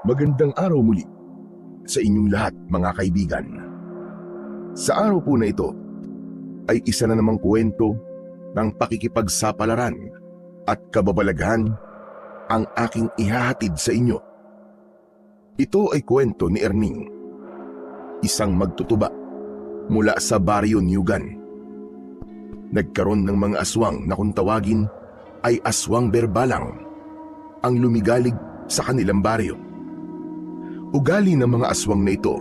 Magandang araw muli sa inyong lahat, mga kaibigan. Sa araw po na ito ay isa na namang kwento ng pakikipagsapalaran at kababalaghan ang aking ihahatid sa inyo. Ito ay kwento ni Erning, isang magtutuba mula sa Baryo Newgan. Nagkaroon ng mga aswang na kung tawagin ay aswang berbalang ang lumigalig sa kanilang baryo. Ugali ng mga aswang na ito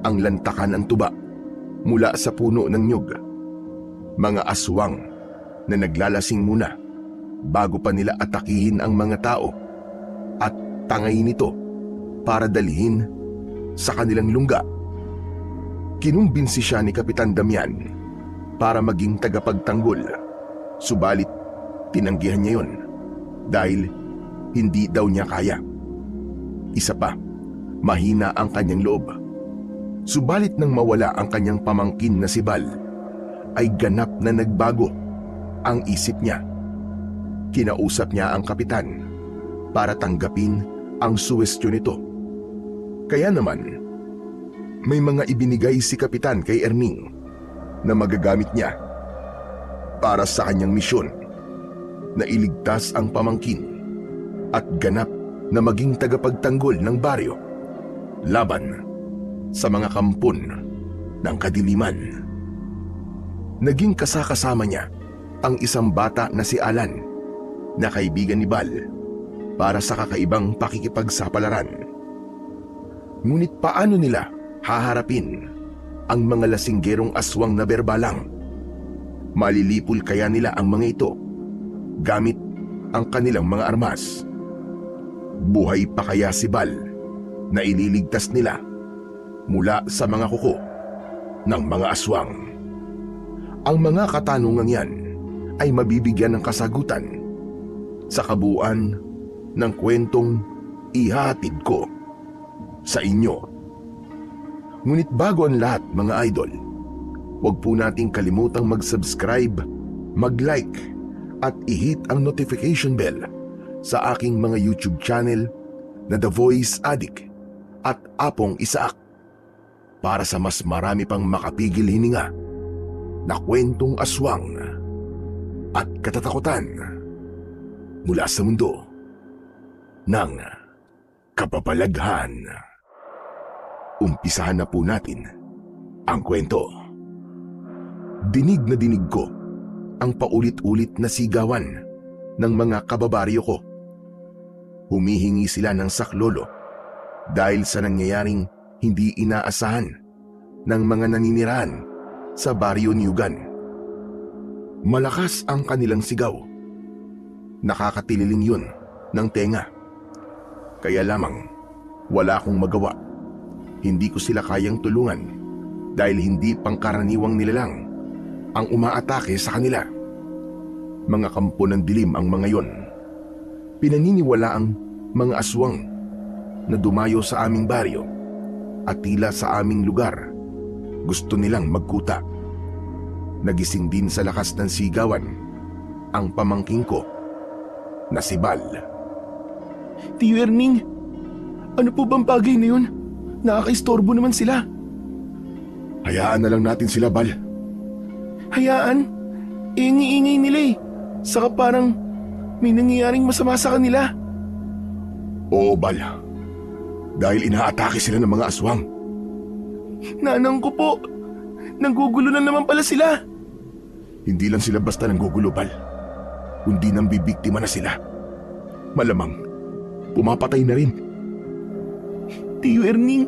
ang lantakan ang tuba mula sa puno ng nyug. Mga aswang na naglalasing muna bago pa nila atakihin ang mga tao at tangayin ito para dalhin sa kanilang lungga. Kinumbinsi siya ni Kapitan Damian para maging tagapagtanggol, subalit tinanggihan niya yon dahil hindi daw niya kaya. Isa pa, mahina ang kanyang loob. Subalit nang mawala ang kanyang pamangkin na si Bal, ay ganap na nagbago ang isip niya. Kinausap niya ang kapitan para tanggapin ang suwestyon nito. Kaya naman, may mga ibinigay si kapitan kay Erning na magagamit niya para sa kanyang misyon na iligtas ang pamangkin at ganap na maging tagapagtanggol ng baryo laban sa mga kampon ng kadiliman. Naging kasakasama niya ang isang bata na si Alan na kaibigan ni Bal para sa kakaibang pakikipagsapalaran. Ngunit paano nila haharapin ang mga lasinggerong aswang na berbalang? Malilipol kaya nila ang mga ito gamit ang kanilang mga armas? Buhay pa kaya si Bal na ililigtas nila mula sa mga kuko ng mga aswang? Ang mga katanungang yan ay mabibigyan ng kasagutan sa kabuuan ng kwentong ihahatid ko sa inyo. Ngunit bago ang lahat, mga idol, huwag po nating kalimutang mag-subscribe, mag-like at i-hit ang notification bell sa aking mga YouTube channel na The Voice Addict at Apong Isaak para sa mas marami pang makapigil hininga na kwentong aswang at katatakutan mula sa mundo ng kababalaghan. Umpisahan na po natin ang kwento. Dinig na dinig ko ang paulit-ulit na sigawan ng mga kababaryo ko. Humihingi sila ng saklolo dahil sa nangyayaring hindi inaasahan ng mga naninirahan sa Baryo Newgan. Malakas ang kanilang sigaw. Nakakatililing yun ng tenga. Kaya lamang wala akong magawa. Hindi ko sila kayang tulungan dahil hindi pangkaraniwang nilalang ang umaatake sa kanila. Mga kampo ng dilim ang mga yon. Pinaniniwala ang mga aswang na dumayo sa aming baryo at tila sa aming lugar gusto nilang magkuta. Nagising din sa lakas ng sigawan ang pamangking ko na si Bal. Tiyo Erning, ano po bang bagay na yun? Nakakaistorbo naman sila. Hayaan na lang natin sila, Bal. Hayaan? Ingi-ingay nila eh. Saka parang may nangyayaring masama sa kanila. Oo, Bal. Dahil inaatake sila ng mga aswang. Nanang ko po, nanggugulo na naman pala sila. Hindi lang sila basta nanggugulo, Bal, kundi nang bibiktima na sila. Malamang, pumapatay na rin. Tiyo Erning,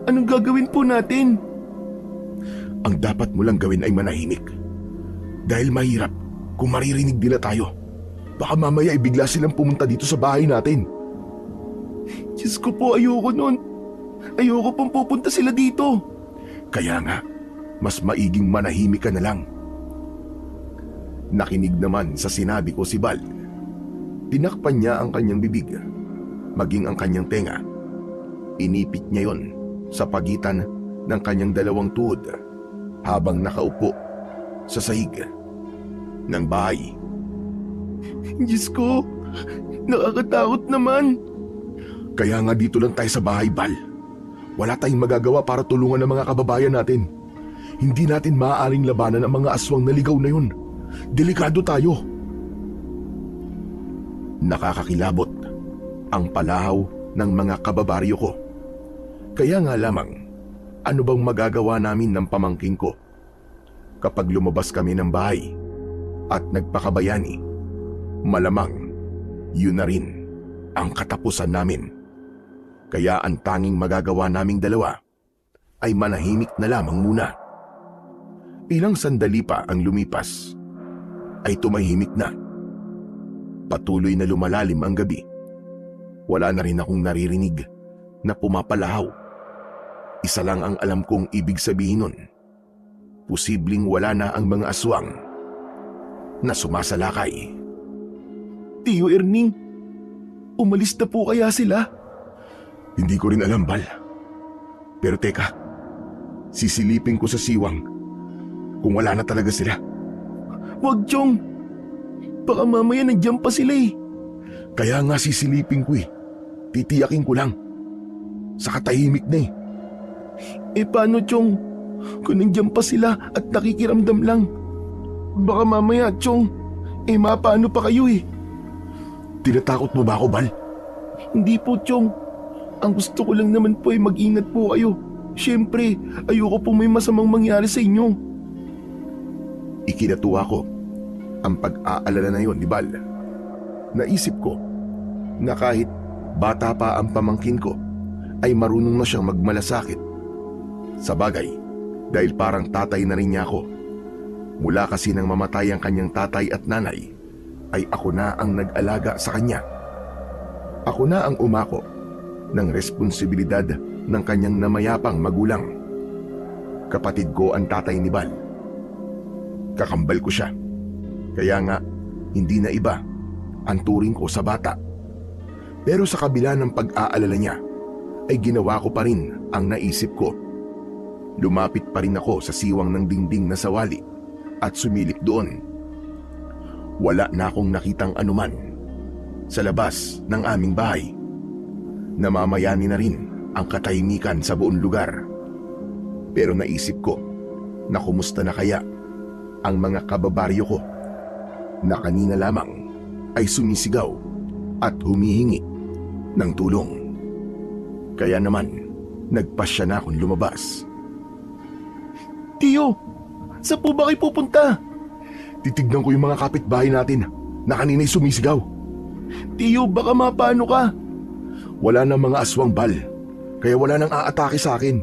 anong gagawin po natin? Ang dapat mo lang gawin ay manahimik. Dahil mahirap kung maririnig nila tayo. Baka mamaya ay bigla silang pumunta dito sa bahay natin. Diyos ko po, ayoko nun. Ayoko pong pupunta sila dito. Kaya nga, mas maiging manahimik ka na lang. Nakinig naman sa sinabi ko si Bal. Tinakpan niya ang kanyang bibig, maging ang kanyang tenga. Inipit niya yon sa pagitan ng kanyang dalawang tuhod habang nakaupo sa sahig ng bahay. Diyos ko, nakakatakot naman. Kaya nga dito lang tayo sa bahay, Bal. Wala tayong magagawa para tulungan ang mga kababayan natin. Hindi natin maaaring labanan ang mga aswang na ligaw na yun. Delikado tayo. Nakakakilabot ang palahaw ng mga kababaryo ko. Kaya nga lamang, ano bang magagawa namin ng pamangkin ko? Kapag lumabas kami ng bahay at nagpakabayani, malamang yun na rin ang katapusan namin. Kaya ang tanging magagawa naming dalawa ay manahimik na lamang muna. Ilang sandali pa ang lumipas ay tumahimik na. Patuloy na lumalalim ang gabi. Wala na rin akong naririnig na pumapalahaw. Isa lang ang alam kong ibig sabihin nun. Posibleng wala na ang mga aswang na sumasalakay. Tio Erning, umalis na po kaya sila? Hindi ko rin alam, Bal. Pero teka, sisilipin ko sa siwang kung wala na talaga sila. Wag, Chong. Baka mamaya nandiyan pa sila eh. Kaya nga sisilipin ko eh. Titiyakin ko lang. Saka tahimik na eh. Paano, Chong? Kung nandiyan pa sila at nakikiramdam lang. Baka mamaya, Chong, paano pa kayo eh? Tinatakot mo ba ako, Bal? Hindi po, Chong. Ang gusto ko lang naman po ay mag-ingat po kayo. Siyempre, ayoko po may masamang mangyari sa inyo. Ikinatuwa ko ang pag-aalala na yon ni Bal. Naisip ko na kahit bata pa ang pamangkin ko ay marunong na siyang magmalasakit. Sa bagay, dahil parang tatay na rin niya ako. Mula kasi nang mamatay ang kanyang tatay at nanay, ay ako na ang nag-alaga sa kanya. Ako na ang umako ng responsibilidad ng kanyang namayapang magulang. Kapatid ko ang tatay ni Bal. Kakambal ko siya. Kaya nga, hindi na iba ang turing ko sa bata. Pero sa kabila ng pag-aalala niya, ay ginawa ko pa rin ang naisip ko. Lumapit pa rin ako sa siwang ng dingding na sawali at sumilip doon. Wala na akong nakitang anuman sa labas ng aming bahay. Namamayani na rin ang katahimikan sa buong lugar. Pero naisip ko na kumusta na kaya ang mga kababaryo ko na kanina lamang ay sumisigaw at humihingi ng tulong. Kaya naman, nagpasya na akong lumabas. Tio, saan po ba kayo pupunta? Titignan ko yung mga kapitbahay natin na kanina'y sumisigaw. Tio, baka mapano ka? Wala nang mga aswang, Bal, kaya wala nang aatake sa akin.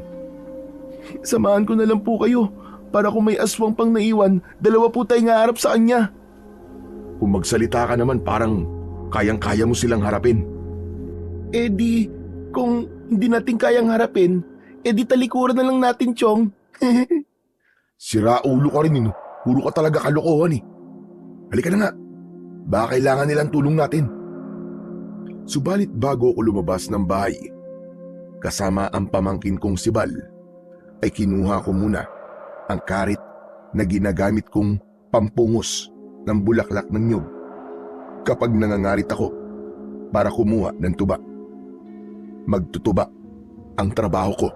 Samahan ko na lang po kayo para kung may aswang pang naiwan, dalawa po tayong haharap sa kanya. Kung magsalita ka naman parang kayang-kaya mo silang harapin. Kung hindi natin kayang harapin, talikuran na lang natin, Chong. Sira ulo ka rin, puro ka talaga kalokohan eh. Halika na nga, baka kailangan nilang tulong natin. Subalit bago ako lumabas ng bahay, kasama ang pamangkin kong si Bal, ay kinuha ko muna ang karit na ginagamit kong pampungos ng bulaklak ng nyug kapag nangangarit ako para kumuha ng tuba. Magtutuba ang trabaho ko.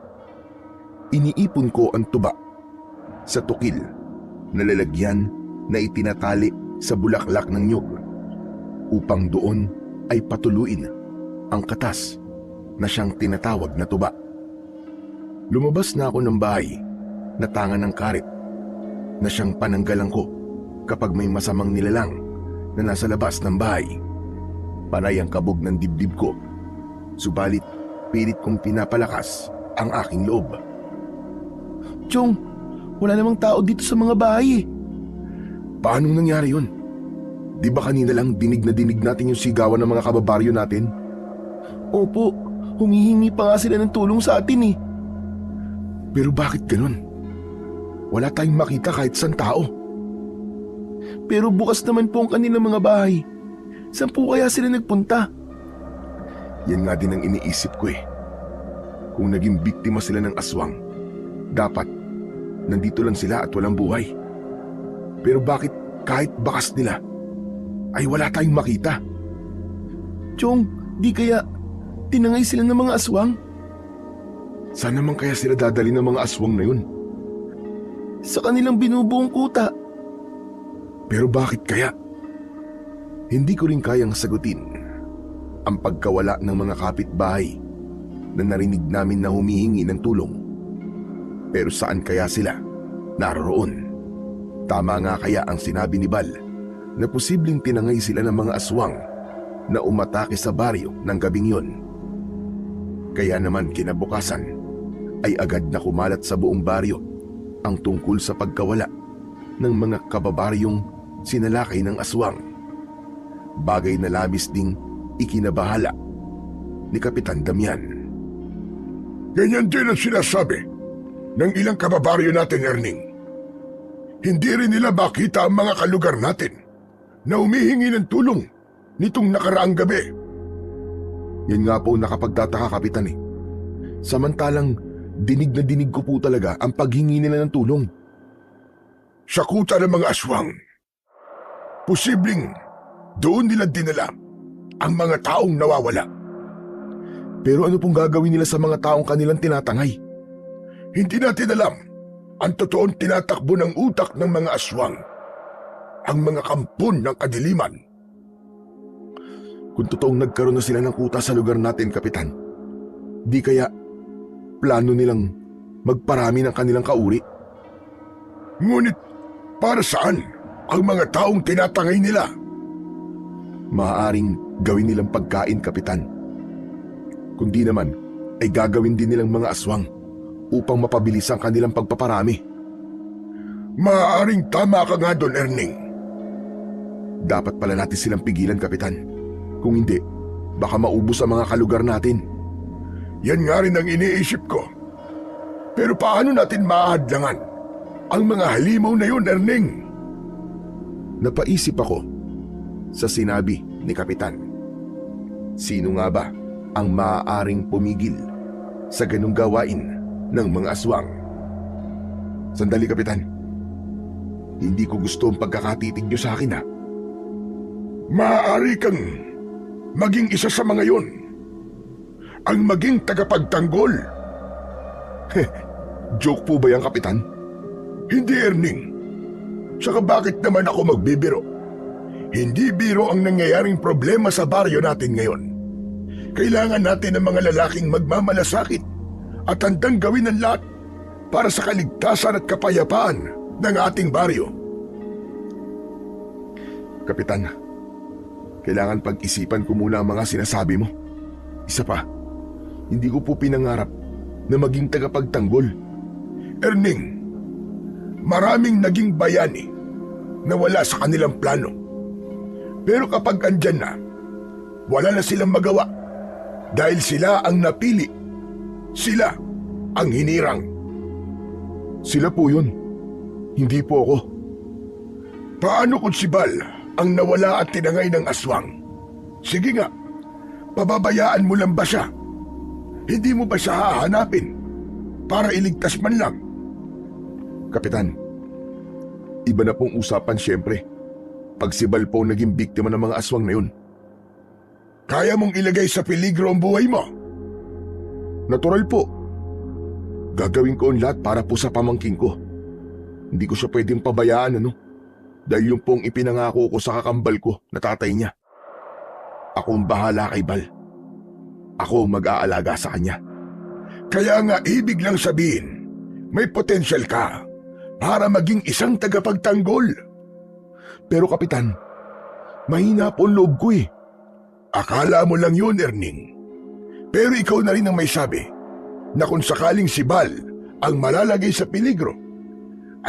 Iniipon ko ang tuba sa tukil na lalagyan na itinatali sa bulaklak ng nyug upang doon ay patuluin ang katas na siyang tinatawag na tuba. Lumabas na ako ng bahay na tangan ng karit na siyang pananggalang ko kapag may masamang nilalang na nasa labas ng bahay. Panay ang kabog ng dibdib ko, subalit pilit kong pinapalakas ang aking loob. Chong, wala namang tao dito sa mga bahay eh. Paanong nangyari yun? Di ba kanina lang dinig na dinig natin yung sigawan ng mga kababaryo natin? Opo, humihingi pa nga sila ng tulong sa atin eh. Pero bakit ganun? Wala tayong makita kahit saan tao. Pero bukas naman po ang kanilang mga bahay. Saan po kaya sila nagpunta? Yan nga din ang iniisip ko eh. Kung naging biktima sila ng aswang, dapat nandito lang sila at walang buhay. Pero bakit kahit bakas nila, ay wala tayong makita? Chong, di kaya tinangay sila ng mga aswang. Saan naman kaya sila dadali ng mga aswang na yun? Sa kanilang binubuong kuta. Pero bakit kaya? Hindi ko rin kayang sagutin ang pagkawala ng mga kapitbahay na narinig namin na humihingi ng tulong. Pero saan kaya sila naroroon? Tama nga kaya ang sinabi ni Bal na posibleng tinangay sila ng mga aswang na umatake sa baryo ng gabing yun. Kaya naman kinabukasan ay agad na kumalat sa buong baryo ang tungkol sa pagkawala ng mga kababaryong sinalakay ng aswang. Bagay na labis ding ikinabahala ni Kapitan Damian. Ganyan din ang sinasabi ng ilang kababaryo natin, Erning. Hindi rin nila makita ang mga kalugar natin na humihingi ng tulong nitong nakaraang gabi. Yan nga po nakapagtataka, Kapitan eh. Samantalang dinig na dinig ko po talaga ang paghingi nila ng tulong. Sa kuta ng mga aswang, posibleng doon nila dinala ang mga taong nawawala. Pero ano pong gagawin nila sa mga taong kanilang tinatangay? Hindi natin alam ang totoong tinatakbo ng utak ng mga aswang, ang mga kampon ng kadiliman. Kung totoong nagkaroon na sila ng kuta sa lugar natin, Kapitan, di kaya plano nilang magparami ng kanilang kauri? Ngunit para saan ang mga taong tinatangay nila? Maaaring gawin nilang pagkain, Kapitan. Kundi naman ay gagawin din nilang mga aswang upang mapabilis ang kanilang pagpaparami. Maaaring tama ka nga doon, Erning. Dapat pala natin silang pigilan, Kapitan. Kung hindi, baka maubos ang mga kalugar natin. Yan nga rin ang iniisip ko. Pero paano natin maahadlangan ang mga halimaw na yun, Erning? Napaisip ako sa sinabi ni Kapitan. Sino nga ba ang maaaring pumigil sa ganung gawain ng mga aswang? Sandali, Kapitan. Hindi ko gusto ang pagkakatitig niyo sa akin, ha? Maaari kang maging isa sa mga yun. Ang maging tagapagtanggol. Joke po ba yan, Kapitan? Hindi, Erning. Saka bakit naman ako magbibiro? Hindi biro ang nangyayaring problema sa baryo natin ngayon. Kailangan natin ng mga lalaking magmamalasakit at handang gawin ang lahat para sa kaligtasan at kapayapaan ng ating baryo. Kapitan, kailangan pag-isipan ko muna ang mga sinasabi mo. Isa pa, hindi ko po pinangarap na maging tagapagtanggol. Erning, maraming naging bayani na wala sa kanilang plano. Pero kapag andyan na, wala na silang magawa dahil sila ang napili. Sila ang hinirang. Sila po yun, hindi po ako. Paano kung si Bal ang nawala at tinangay ng aswang? Sige nga, pababayaan mo lang ba siya? Hindi mo ba siya hahanapin para iligtas man lang? Kapitan, iba na pong usapan siyempre pag si Bal po naging biktima ng mga aswang na yun. Kaya mong ilagay sa peligro ang buhay mo? Natural po. Gagawin ko ang lahat para po sa pamangking ko. Hindi ko siya pwedeng pabayaan, ano? Dahil yung pong ipinangako ko sa kakambal ko na tatay niya. Ako ang bahala kay Bal. Ako ang mag-aalaga sa kanya. Kaya nga ibig lang sabihin, may potensyal ka para maging isang tagapagtanggol. Pero Kapitan, mahina po ang loob ko eh. Akala mo lang yun, Erning. Pero ikaw na rin ang may sabi na kung sakaling si Bal ang malalagay sa peligro,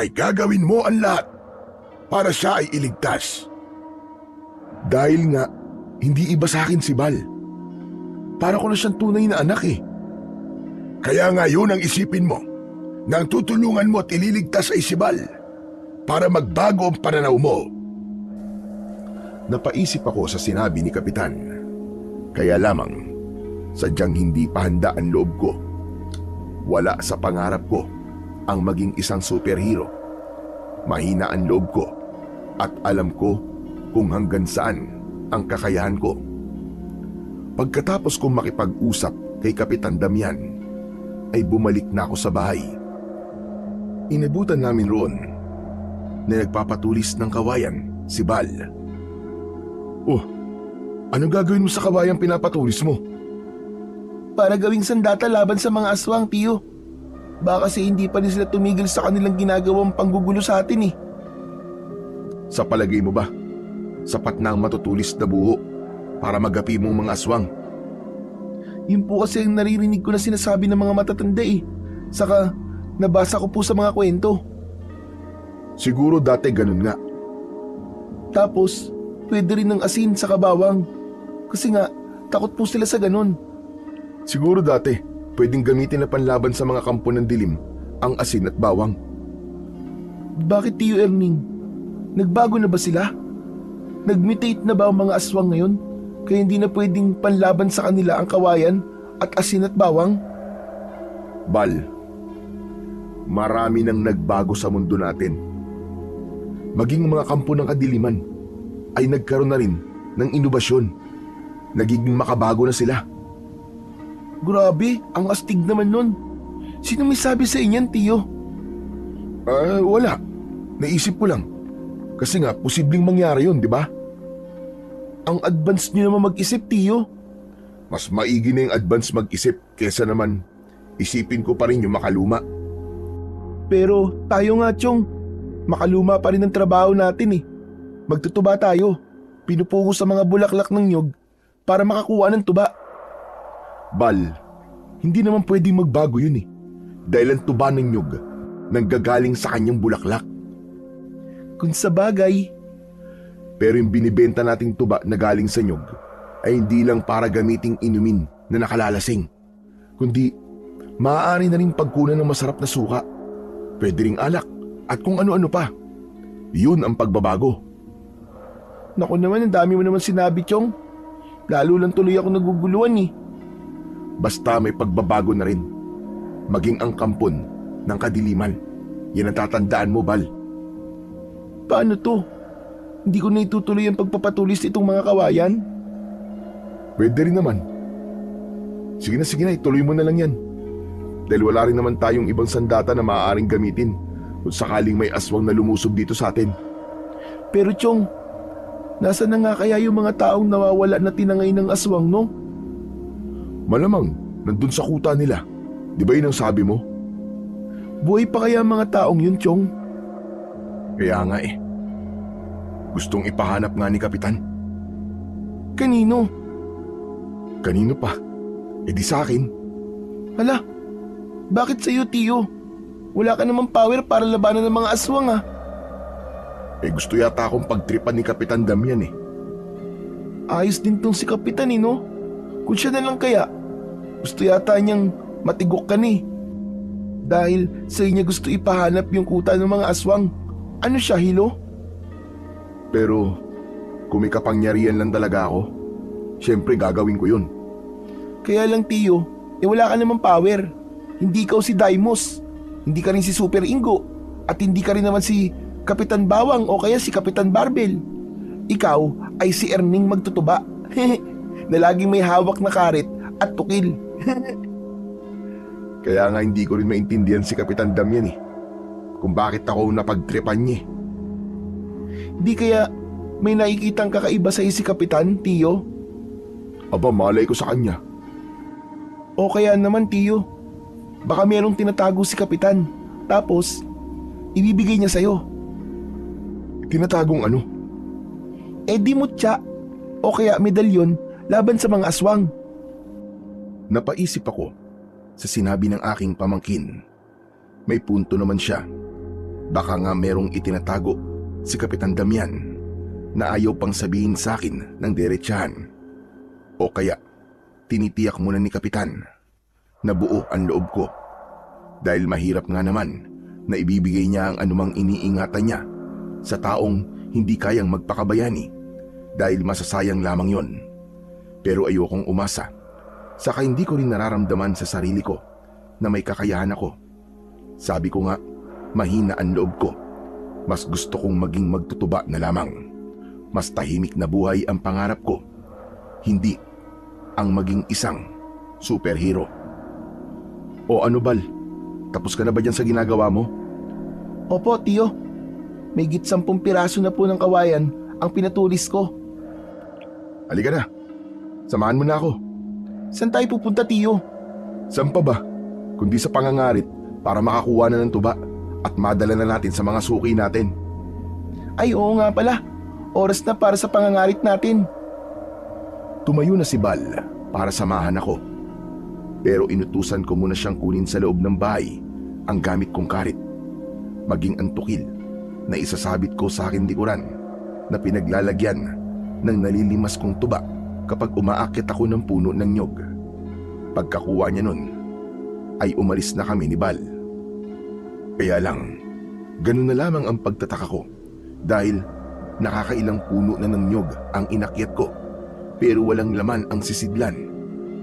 ay gagawin mo ang lahat para siya ay iligtas. Dahil nga, hindi iba sa akin si Bal. Para ko na siyang tunay na anak eh. Kaya nga yun ang isipin mo, nang tutulungan mo at ililigtas ay si Bal para magbago ang pananaw mo. Napaisip ako sa sinabi ni Kapitan. Kaya lamang, sadyang hindi pa handa ang loob ko. Wala sa pangarap ko ang maging isang superhero. Mahina ang loob ko at alam ko kung hanggang saan ang kakayahan ko. Pagkatapos kong makipag-usap kay Kapitan Damian, ay bumalik na ako sa bahay. Inabutan namin roon na nagpapatulis ng kawayan si Bal. Oh, anong gagawin mo sa kawayang pinapatulis mo? Para gawing sandata laban sa mga aswang, tiyo. Baka kasi hindi pa rin sila tumigil sa kanilang ginagawang panggugulo sa atin eh. Sa palagay mo ba, sapat na ang matutulis na buho para magapi mong mga aswang? Yun po kasi ang naririnig ko na sinasabi ng mga matatanda eh. Saka nabasa ko po sa mga kwento. Siguro dati ganun nga. Tapos, pwede rin ng asin sa kabawang. Kasi nga, takot po sila sa ganun. Siguro dati, pwedeng gamitin na panlaban sa mga kampo ng dilim ang asin at bawang. Bakit, Tiyo Erning? Nagbago na ba sila? Nag-mutate na ba ang mga aswang ngayon? Kaya hindi na pwedeng panlaban sa kanila ang kawayan at asin at bawang? Bal, marami nang nagbago sa mundo natin. Maging mga kampo ng kadiliman ay nagkaroon na rin ng inobasyon. Nagiging makabago na sila. Grabe, ang astig naman nun. Sino may sabi sa inyan, Tiyo? Wala. Naisip ko lang. Kasi nga, posibleng mangyari yun, di ba? Ang advance nyo naman mag-isip, Tiyo. Mas maigi na yung advance mag-isip kesa naman isipin ko pa rin yung makaluma. Pero tayo nga, Chong. Makaluma pa rin ang trabaho natin eh. Magtutuba tayo. Pinupungo sa mga bulaklak ng nyog para makakuha ng tuba. Bal, hindi naman pwedeng magbago yun eh. Dahil ang tuba ng nyog nanggagaling sa kanyang bulaklak. Kung sa bagay. Pero yung binibenta nating tuba na galing sa nyog ay hindi lang para gamiting inumin na nakalalasing, kundi maaari na rin pagkunan ng masarap na suka, pwede ring alak at kung ano-ano pa. Yun ang pagbabago. Naku naman, ang dami mo naman sinabi, Chong. Lalo lang tuloy ako naguguluhan eh. Basta may pagbabago na rin. Maging ang kampon ng kadiliman. Yan ang tatandaan mo, Bal. Paano to? Hindi ko na itutuloy ang pagpapatulis itong mga kawayan? Pwede rin naman. Sige na, ituloy mo na lang yan. Dahil wala rin naman tayong ibang sandata na maaaring gamitin kung sakaling may aswang na lumusob dito sa atin. Pero Chong, nasa na nga kaya yung mga taong nawawala na tinangay ng aswang, no? Malamang, nandun sa kuta nila. Di ba yun ang sabi mo? Buhay pa kaya ang mga taong yun, Chong? Kaya nga eh. Gustong ipahanap nga ni Kapitan. Kanino? Kanino pa? E di sa akin. Hala, bakit sa'yo, Tiyo? Wala ka namang power para labanan ng mga aswang ah. Eh gusto yata akong pagtripan ni Kapitan Damian eh. Ayos din tong si Kapitan eh, no? Kung siya na lang kaya, gusto yata niyang matigok ka ni. Dahil sa niya gusto ipahanap yung kuta ng mga aswang. Ano siya, Hilo? Pero kung may kapangyarihan lang talaga ako, syempre gagawin ko yun. Kaya lang, Tiyo, wala ka namang power. Hindi ikaw si Daimos, hindi ka rin si Super Ingo, at hindi ka rin naman si Kapitan Bawang o kaya si Kapitan Barbel. Ikaw ay si Erning Magtutuba na laging may hawak na karet at tukil. Kaya nga hindi ko rin maintindihan si Kapitan Damian eh, kung bakit ako napagtripan niya. Di kaya may nakikitang kakaiba sa si Kapitan, Tiyo? Aba, malay ko sa kanya. O kaya naman, Tiyo, baka merong tinatago si Kapitan, tapos ibibigay niya sa'yo. Tinatagong ano? Di mutya, o kaya medalyon laban sa mga aswang. Napaisip ako sa sinabi ng aking pamangkin. May punto naman siya. Baka nga merong itinatago si Kapitan Damian na ayaw pang sabihin sa akin ng diretsahan. O kaya tinitiyak muna ni Kapitan na buo ang loob ko dahil mahirap nga naman na ibibigay niya ang anumang iniingatan niya sa taong hindi kayang magpakabayani dahil masasayang lamang yon. Pero ayokong umasa, saka hindi ko rin nararamdaman sa sarili ko na may kakayahan ako. Sabi ko nga, mahina ang loob ko. Mas gusto kong maging magtutuba na lamang. Mas tahimik na buhay ang pangarap ko. Hindi ang maging isang superhero. O ano Bal, tapos ka na ba dyan sa ginagawa mo? Opo, tiyo. May 10 piraso na po ng kawayan ang pinatulis ko. Halika na, samahan mo na ako. Saan tayo pupunta, tiyo? Saan pa ba? Kundi sa pangangarit para makakuha na ng tuba at madala na natin sa mga suki natin. Ay, oo nga pala. Oras na para sa pangangarit natin. Tumayo na si Bal para samahan ako. Pero inutusan ko muna siyang kunin sa loob ng bahay ang gamit kong karit. Maging ang tukil na isasabit ko sa aking likuran na pinaglalagyan ng nalilimas kong tuba kapag umaakit ako ng puno ng nyog. Pagkakuha niya nun, ay umalis na kami ni Bal. Kaya lang, ganun na lamang ang pagtataka ko dahil nakakailang puno na ng nyog ang inakyat ko pero walang laman ang sisidlan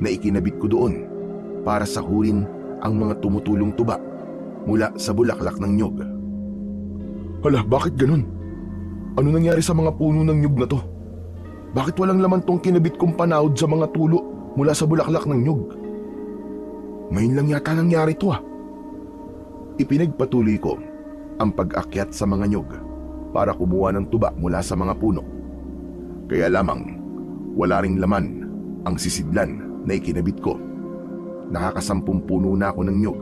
na ikinabit ko doon para sahurin ang mga tumutulong tuba mula sa bulaklak ng nyog. Hala, bakit ganun? Ano nangyari sa mga puno ng nyog na to? Bakit walang laman tong kinabit kong panahod sa mga tulo mula sa bulaklak ng nyog? Ngayon lang yata nangyari to ah. Ipinagpatuloy ko ang pag-akyat sa mga nyog para kumuha ng tuba mula sa mga puno. Kaya lamang, wala ring laman ang sisidlan na ikinabit ko. Nakakasampung puno na ako ng nyog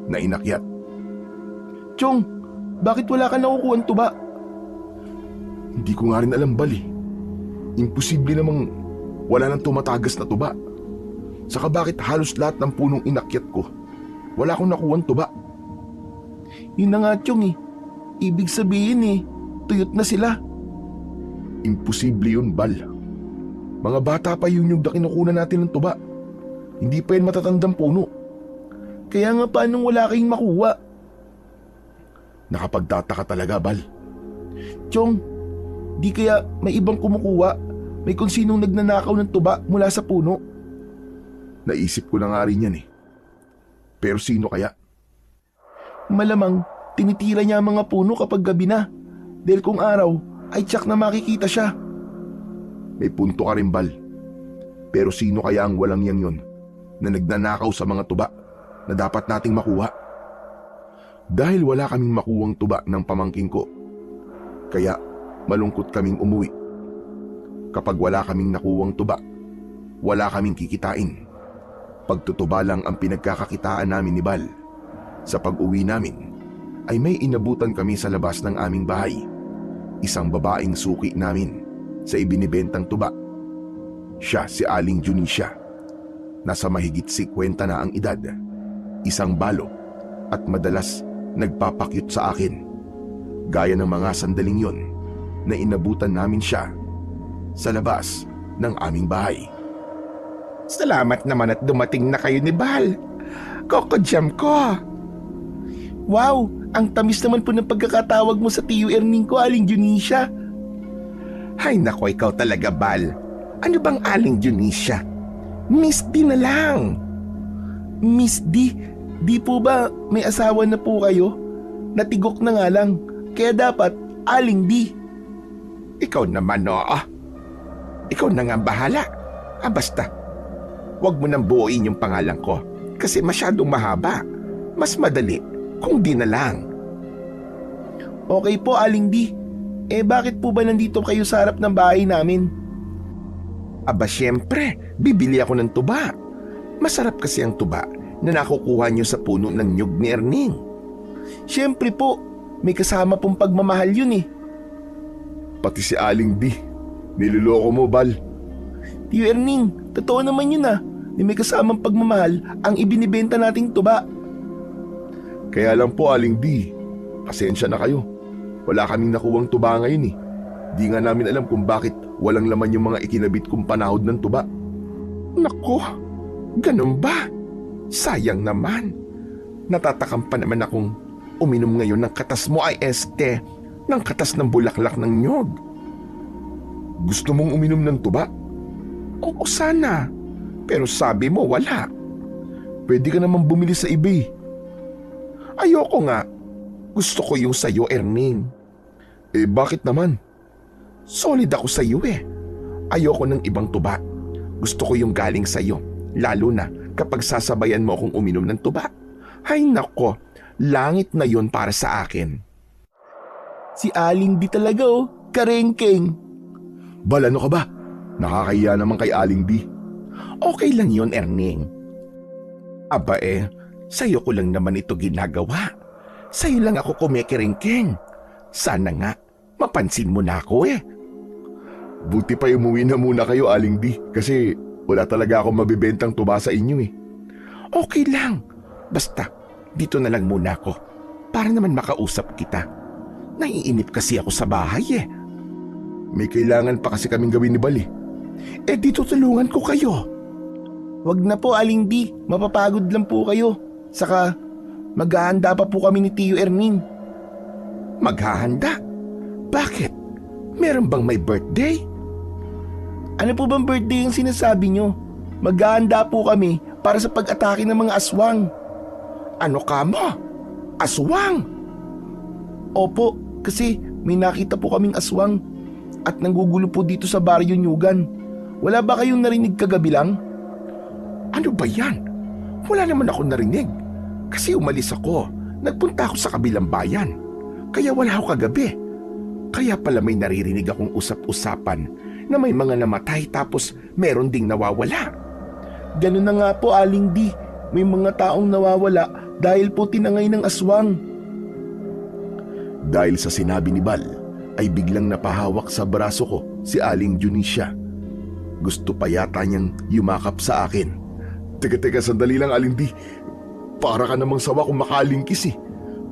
na inakyat. Chong, bakit wala ka nakukuha ng tuba? Hindi ko nga rin alam Bal eh. Imposible namang wala nang tumatagas na tuba. Saka bakit halos lahat ng punong inakyat ko, wala akong nakuha ng tuba? Yun na nga, Chong eh. Ibig sabihin eh, tuyot na sila. Imposible yun, Bal. Mga bata pa yung nyug na kinukunan natin ng tuba. Hindi pa yan matatandang puno. Kaya nga paanong wala kayong makuha? Nakapagtataka talaga, Bal. Chong, di kaya may ibang kumukuha? May kung sinong nagnanakaw ng tuba mula sa puno? Naisip ko na nga rin yan eh. Pero sino kaya? Malamang tinitira niya ang mga puno kapag gabi na. Dahil kung araw ay tiyak na makikita siya. May punto ka rin, Bal. Pero sino kaya ang walang yang yon na nagnanakaw sa mga tuba na dapat nating makuha? Dahil wala kaming makuwang tuba ng pamangking ko, kaya malungkot kaming umuwi. Kapag wala kaming nakuwang tuba, wala kaming kikitain. Pagtutuba lang ang pinagkakakitaan namin ni Bal. Sa pag-uwi namin, ay may inabutan kami sa labas ng aming bahay. Isang babaeng suki namin sa ibinibentang tuba. Siya si Aling Junicia. Nasa mahigit 50 na ang edad. Isang balo at madalas nagpapakyut sa akin. Gaya ng mga sandaling yon na inabutan namin siya sa labas ng aming bahay. Salamat naman at dumating na kayo ni Bal. Kokodyam ko. Wow, ang tamis naman po ng pagkakatawag mo sa tiyo Erning ko, Aling Junicia. Hay nako, ikaw talaga, Bal. Ano bang Aling Junicia? Miss D na lang. Miss D? Di po ba may asawa na po kayo? Natigok na nga lang, kaya dapat Aling D. Ikaw naman, oo. Ikaw na nga bahala. Basta, huwag mo nang buuin yung pangalan ko kasi masyadong mahaba. Mas madali kung di na lang. Okay po, Aling D. Bakit po ba nandito kayo sa harap ng bahay namin? Siyempre, bibili ako ng tuba. Masarap kasi ang tuba na nakukuha nyo sa puno ng nyug ni Erning. Siyempre po, may kasama pong pagmamahal yun eh. Pati si Aling D, niloloko mo, Bal. Tiyo Erning, totoo naman yun na may kasamang pagmamahal ang ibinibenta nating tuba. Kaya lang po, Aling D, pasensya na kayo. Wala kaming nakuwang tuba ngayon eh. Di nga namin alam kung bakit walang laman yung mga ikinabit kong panahod ng tuba. Nako, ganun ba? Sayang naman. Natatakam pa naman akong uminom ngayon ng katas mo ay ng katas ng bulaklak ng nyog. Gusto mong uminom ng tuba? Oo sana, pero sabi mo wala. Pwede ka naman bumili sa eBay. Ayoko nga. Gusto ko yung sayo, Erning. Bakit naman? Solid ako sa iyo eh. Ayoko ng ibang tuba. Gusto ko yung galing sa'yo, lalo na kapag sasabayan mo akong uminom ng tuba. Ay nako, langit na yon para sa akin. Si Aling D talaga karengkeng. Bal, ano ka ba? Nakakahiya naman kay Aling D. Okay lang yon, Erning. Aba sa'yo ko lang naman ito ginagawa. Sa'yo lang ako kumikiringking. Sana nga, mapansin mo na ako Buti pa umuwi na muna kayo, Aling D, kasi wala talaga akong mabibentang tuba sa inyo Okay lang. Basta, dito na lang muna ako para naman makausap kita. Naiinip kasi ako sa bahay May kailangan pa kasi kaming gawin ni Bal dito tulungan ko kayo. Wag na po, Aling D. Mapapagod lang po kayo. Saka, maghahanda pa po kami ni Tio Erning. Maghahanda? Bakit? Meron bang may birthday? Ano po bang birthday yung sinasabi nyo? Maghahanda po kami para sa pag-atake ng mga aswang. Ano ka mo? Aswang? Opo, kasi may nakita po kaming aswang at nanggugulo po dito sa Baryo Nyugan. Wala ba kayong narinig kagabi lang? Ano ba yan? Wala naman ako narinig. Kasi umalis ako. Nagpunta ako sa kabilang bayan. Kaya wala ako kagabi. Kaya pala may naririnig akong usap-usapan na may mga namatay tapos meron ding nawawala. Ganun na nga po, Aling D. May mga taong nawawala dahil po tinangay ng aswang. Dahil sa sinabi ni Bal, ay biglang napahawak sa braso ko si Aling Junisha. Gusto pa yata niyang yumakap sa akin. Teka, sandali lang, Aling D. Para ka namang sawa kung makalingkis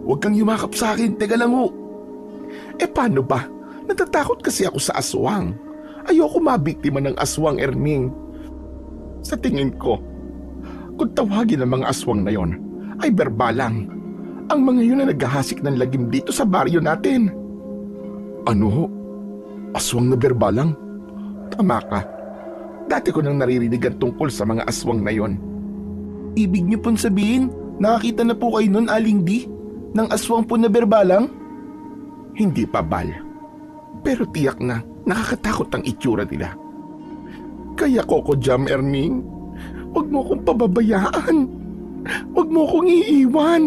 Huwag kang yumakap sa akin, teka lang Paano ba? Natatakot kasi ako sa aswang. Ayoko mabiktima ng aswang, Erning. Sa tingin ko, kung tawagin ang mga aswang na yon, ay berbalang. Ang mga yun na naghahasik ng lagim dito sa baryo natin. Ano? Aswang na berbalang? Tama ka. Dati ko nang naririnig tungkol sa mga aswang na yon. Ibig niyo pong sabihin, nakakita na po kayo nun, Aling D? Ng aswang po na berbalang? Hindi pa, Bal. Pero tiyak na nakakatakot ang itsura nila. Kaya Coco Jam, Erning, huwag mo kong pababayaan. Huwag mo kong iiwan.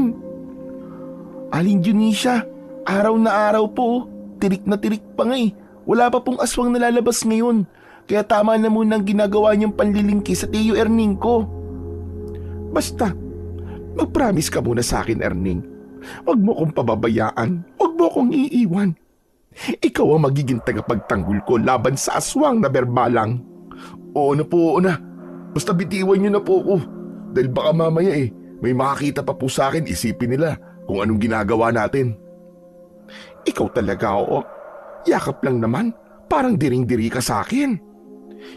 Aling Junisha, araw na araw po. Tirik na tirik pa nga Wala pa pong aswang nalalabas ngayon. Kaya tama na muna ang ginagawa niyang panlilingki sa Tio Erning ko. Basta, mag-promise ka muna sa akin, Erning. Huwag mo kong pababayaan. Huwag mo kong iiwan. Ikaw ang magiging tagapagtanggol ko laban sa aswang na berbalang. Oo na. Basta bitiwan niyo na po ako. Dahil baka mamaya may makakita pa po sa akin, isipin nila kung anong ginagawa natin. Ikaw talaga, Yakap lang naman, parang diring-diri ka sa akin.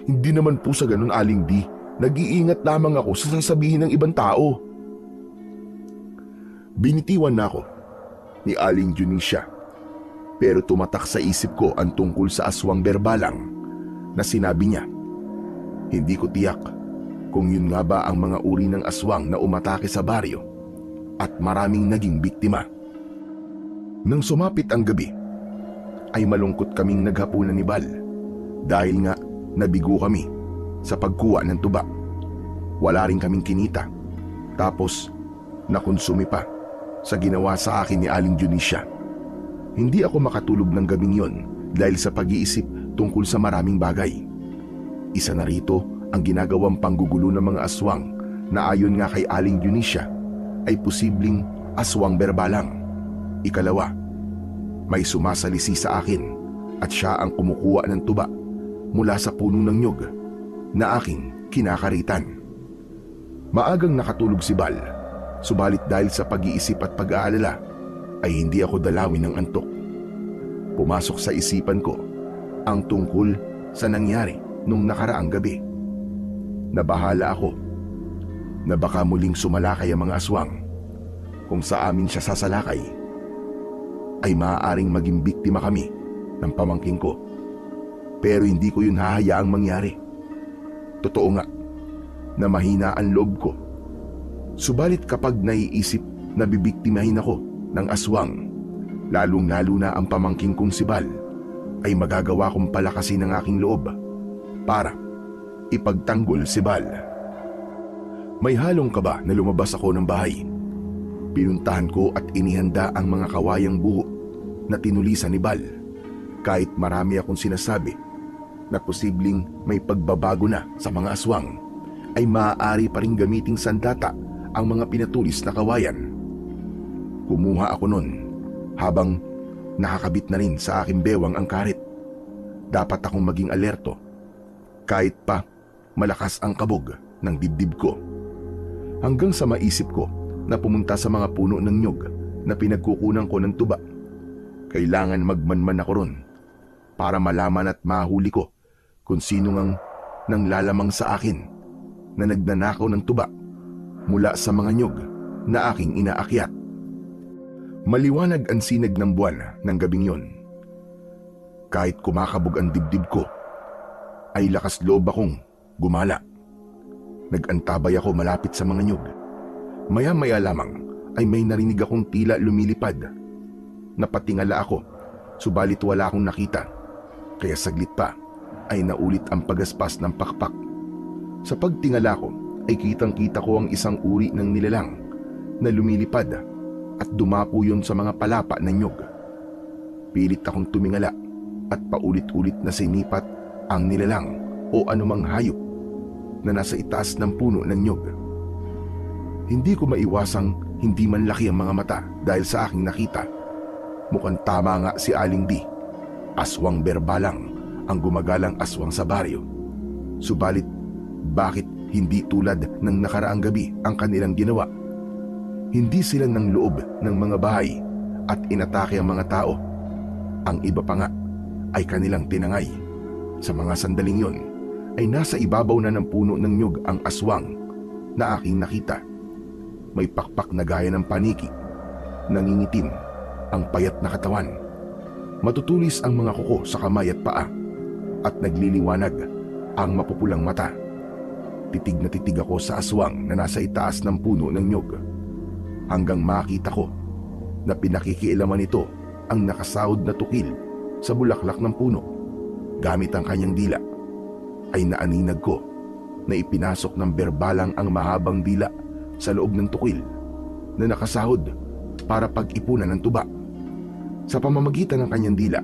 Hindi naman po sa ganun, Aling D. Nag-iingat lamang ako sa sasabihin ng ibang tao. Binitiwan na ako ni Aling Junisha. Pero tumatak sa isip ko ang tungkol sa aswang berbalang na sinabi niya. Hindi ko tiyak kung yun nga ba ang mga uri ng aswang na umatake sa baryo at maraming naging biktima. Nang sumapit ang gabi, ay malungkot kaming naghapunan ni Bal dahil nga nabigo kami sa pagkuha ng tuba. Wala rin kaming kinita. Tapos nakonsumi pa sa ginawa sa akin ni Aling Junisha. Hindi ako makatulog ng gabing yon dahil sa pag-iisip tungkol sa maraming bagay. Isa na rito ang ginagawang panggugulo ng mga aswang na ayon nga kay Aling Junisha ay posibleng aswang berbalang. Ikalawa, may sumasalisi sa akin at siya ang kumukuha ng tuba mula sa puno ng nyog na aking kinakaritan. Maagang nakatulog si Bal, subalit dahil sa pag-iisip at pag-aalala ay hindi ako dalawin ng antok. Pumasok sa isipan ko ang tungkol sa nangyari nung nakaraang gabi. Nabahala ako na baka muling sumalakay ang mga aswang. Kung sa amin siya sasalakay, ay maaaring maging biktima kami ng pamangking ko. Pero hindi ko yun hahayaang mangyari. Totoo nga na mahina ang loob ko. Subalit kapag naiisip na bibiktimahin ako ng aswang, lalong-lalo na ang pamangking kong si Bal, ay magagawa kong palakasin ang aking loob para ipagtanggol si Bal. May halong kaba na lumabas ako ng bahay. Pinuntahan ko at inihanda ang mga kawayang buho na tinulisan ni Bal. Kahit marami akong sinasabi na posibleng may pagbabago na sa mga aswang, ay maaari pa rin gamiting sandata ang mga pinatulis na kawayan. Kumuha ako nun habang nakakabit na rin sa aking bewang ang karet. Dapat akong maging alerto kahit pa malakas ang kabog ng dibdib ko. Hanggang sa maisip ko na pumunta sa mga puno ng nyog na pinagkukunan ko ng tuba. Kailangan magmanman ako ron para malaman at mahuli ko kung sino ngang nanglalamang sa akin na nagnanakaw ng tuba mula sa mga nyog na aking inaakyat. Maliwanag ang sinag ng buwan ng gabing yon. Kahit kumakabog ang dibdib ko, ay lakas loob akong gumala. Nag-antabay ako malapit sa mga nyog. Maya-maya lamang ay may narinig akong tila lumilipad. Napatingala ako, subalit wala akong nakita. Kaya saglit pa ay naulit ang pagaspas ng pakpak. Sa pagtingala ko ay kitang-kita ko ang isang uri ng nilalang na lumilipad at dumapo yun sa mga palapa ng nyog. Pilit akong tumingala at paulit-ulit na sinipat ang nilalang o anumang hayop na nasa itaas ng puno ng nyog. Hindi ko maiwasang hindi man laki ang mga mata dahil sa aking nakita. Mukhang tama nga si Aling D. Aswang berbalang ang gumagalang aswang sa baryo. Subalit, bakit hindi tulad ng nakaraang gabi ang kanilang ginawa? Hindi sila ng loob ng mga bahay at inatake ang mga tao. Ang iba pa nga ay kanilang tinangay. Sa mga sandaling yon ay nasa ibabaw na ng puno ng nyog ang aswang na aking nakita. May pakpak na gaya ng paniki. Nangingitim ang payat na katawan. Matutulis ang mga kuko sa kamay at paa at nagliliwanag ang mapupulang mata. Titig na titig ako sa aswang na nasa itaas ng puno ng nyog hanggang makita ko na pinakikialaman nito ang nakasahod na tukil sa bulaklak ng puno. Gamit ang kanyang dila ay naaninag ko na ipinasok ng berbalang ang mahabang dila sa loob ng tukil na nakasahod para pag-ipunan ng tuba. Sa pamamagitan ng kanyang dila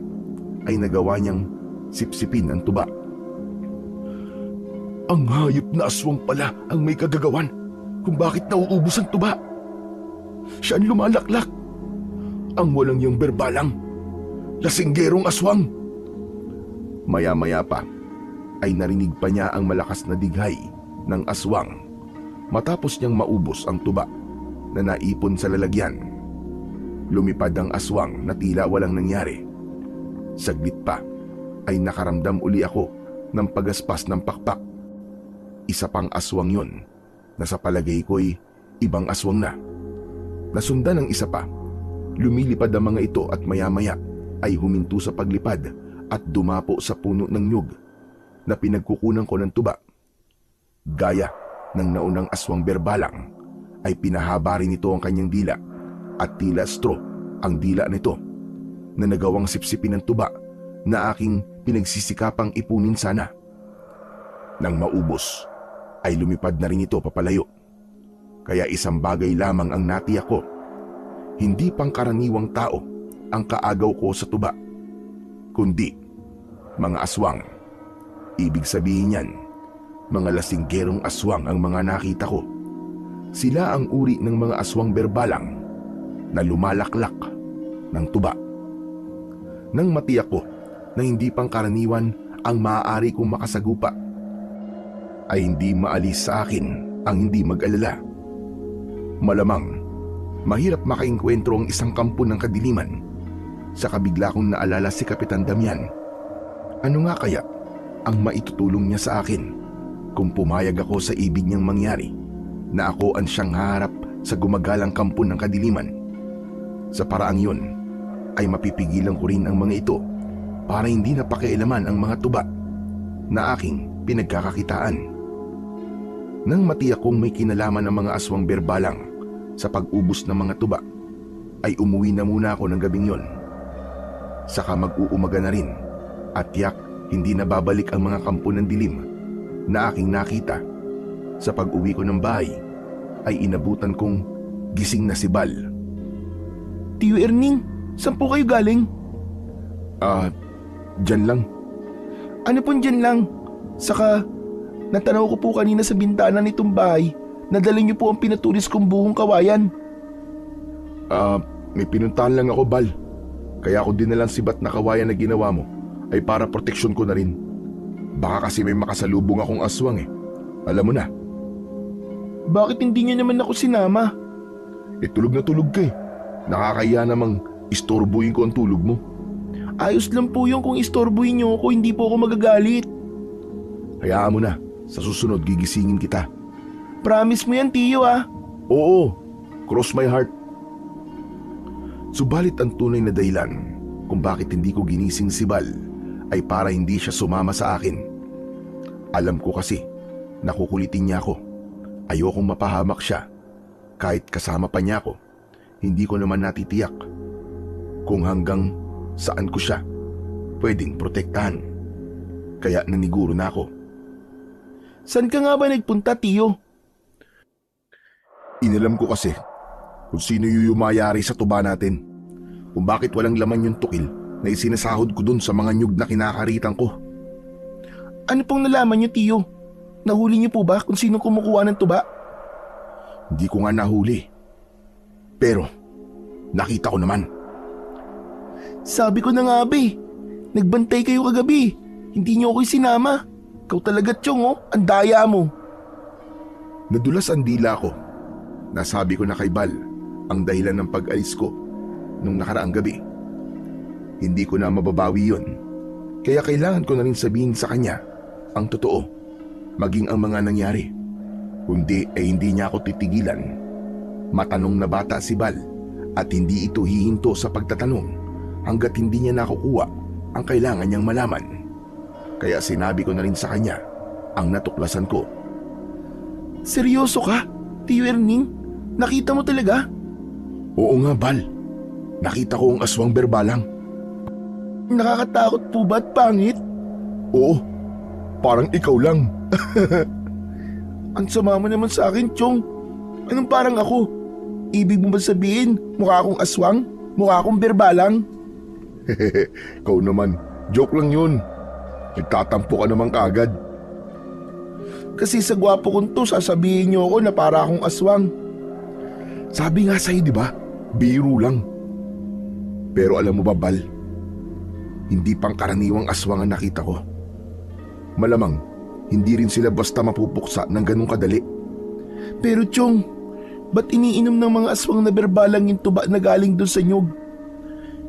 ay nagawa niyang sipsipin ang tuba. Ang hayop na aswang pala ang may kagagawan kung bakit nauubos ang tuba. Siya ang lumalaklak. Ang walang yung berbalang. Lasinggerong aswang. Maya-maya pa ay narinig pa niya ang malakas na dighay ng aswang matapos niyang maubos ang tuba na naipon sa lalagyan. Lumipad ang aswang na tila walang nangyari. Saglit pa ay nakaramdam uli ako ng pagaspas ng pakpak. Isa pang aswang yon na sa palagay ko'y ibang aswang na. Nasundan ng isa pa. Lumilipad ang mga ito at maya-maya ay huminto sa paglipad at dumapo sa puno ng nyug na pinagkukunan ko ng tuba. Gaya ng naunang aswang berbalang ay pinahaba rin nito ang kanyang dila at tila straw ang dila nito na nagawang sipsipin ng tuba na aking pinagsisikapang ipunin sana. Nang maubos ay lumipad na rin ito papalayo. Kaya isang bagay lamang ang natiyak ko. Hindi pangkaraniwang tao ang kaagaw ko sa tuba, kundi mga aswang. Ibig sabihin niyan, mga lasinggerong aswang ang mga nakita ko. Sila ang uri ng mga aswang berbalang na lumalaklak ng tuba. Nang matiyak ko na hindi pangkaraniwan ang maaari kong makasagupa, ay hindi maalis sa akin ang hindi mag-alala. Malamang, mahirap makaengkwentro ang isang kampo ng kadiliman. Sa kabigla kong naalala si Kapitan Damian. Ano nga kaya ang maitutulong niya sa akin kung pumayag ako sa ibig niyang mangyari na ako ang siyang haharap sa gumagalang kampo ng kadiliman? Sa paraang yun, ay mapipigilan ko rin ang mga ito para hindi na pakialaman ang mga tuba na aking pinagkakakitaan. Nang matiyak kong may kinalaman ng mga aswang berbalang sa pag-ubos ng mga tuba, ay umuwi na muna ako ng gabing yon. Saka mag-uumaga na rin at tiyak hindi na babalik ang mga kampo ng dilim na aking nakita. Sa pag-uwi ko ng bahay ay inabutan kong gising na si Bal. Tiyo Erning, saan po kayo galing? Diyan lang. Ano pong dyan lang? Saka, natanaw ko po kanina sa bintana nitong bahay na dala niyo po ang pinatulis kong buhong kawayan. May pinuntahan lang ako, Bal. Kaya ako dinalang sibat na kawayan na ginawa mo ay para proteksyon ko na rin. Baka kasi may makasalubong akong aswang eh. Alam mo na. Bakit hindi niyo naman ako sinama? Tulog na tulog ka eh. Nakakaya namang istorbuhin ko ang tulog mo. Ayos lang po yung kung istorbuhin niyo ako, hindi po ako magagalit. Hayaan mo na. Sa susunod gigisingin kita. Promise mo yan, Tiyo ah. Oo, cross my heart. Subalit ang tunay na dahilan kung bakit hindi ko ginising si Bal ay para hindi siya sumama sa akin. Alam ko kasi, nakukulitin niya ako. Ayokong mapahamak siya. Kahit kasama pa niya ako, hindi ko naman natitiyak kung hanggang saan ko siya pwedeng protektahan. Kaya naniguro na ako. Saan ka nga ba nagpunta, Tiyo? Inalam ko kasi kung sino yung yumayari sa tuba natin. Kung bakit walang laman yung tukil na isinasahod ko dun sa mga nyug na kinakaritan ko. Ano pong nalaman niyo, Tiyo? Nahuli niyo po ba kung sino kumukuha ng tuba? Hindi ko nga nahuli. Pero nakita ko naman. Sabi ko na nga ba eh. Nagbantay kayo kagabi. Hindi niyo ako sinama. Ikaw talaga, Tiyong oh. Ang daya mo. Nadulas ang dila ko. Nasabi ko na kay Bal ang dahilan ng pag-alis ko nung nakaraang gabi. Hindi ko na mababawi yun. Kaya kailangan ko na rin sabihin sa kanya ang totoo, maging ang mga nangyari. Kundi hindi niya ako titigilan. Matanong na bata si Bal at hindi ito hihinto sa pagtatanong hanggat hindi niya nakukuha ang kailangan niyang malaman. Kaya sinabi ko na rin sa kanya ang natuklasan ko. Seryoso ka, Tiyo Erning? Nakita mo talaga? Oo nga, Bal. Nakita ko ang aswang berbalang. Nakakatakot po ba at pangit? Oo, parang ikaw lang. Ang sama mo naman sa akin, Tiyong. Anong parang ako? Ibig mo ba sabihin, mukha akong aswang? Mukha akong berbalang? Ikaw naman, joke lang yun. Nagtatampo ka naman kaagad. Kasi sa gwapo kong to, sasabihin niyo ako na para akong aswang. Sabi nga sa'yo, di ba? Biro lang. Pero alam mo ba, Bal? Hindi pang karaniwang aswang ang nakita ko. Malamang, hindi rin sila basta mapupuksa ng ganong kadali. Pero Tiyong, ba't iniinom ng mga aswang na berbalang yung tuba na galing doon sa nyug?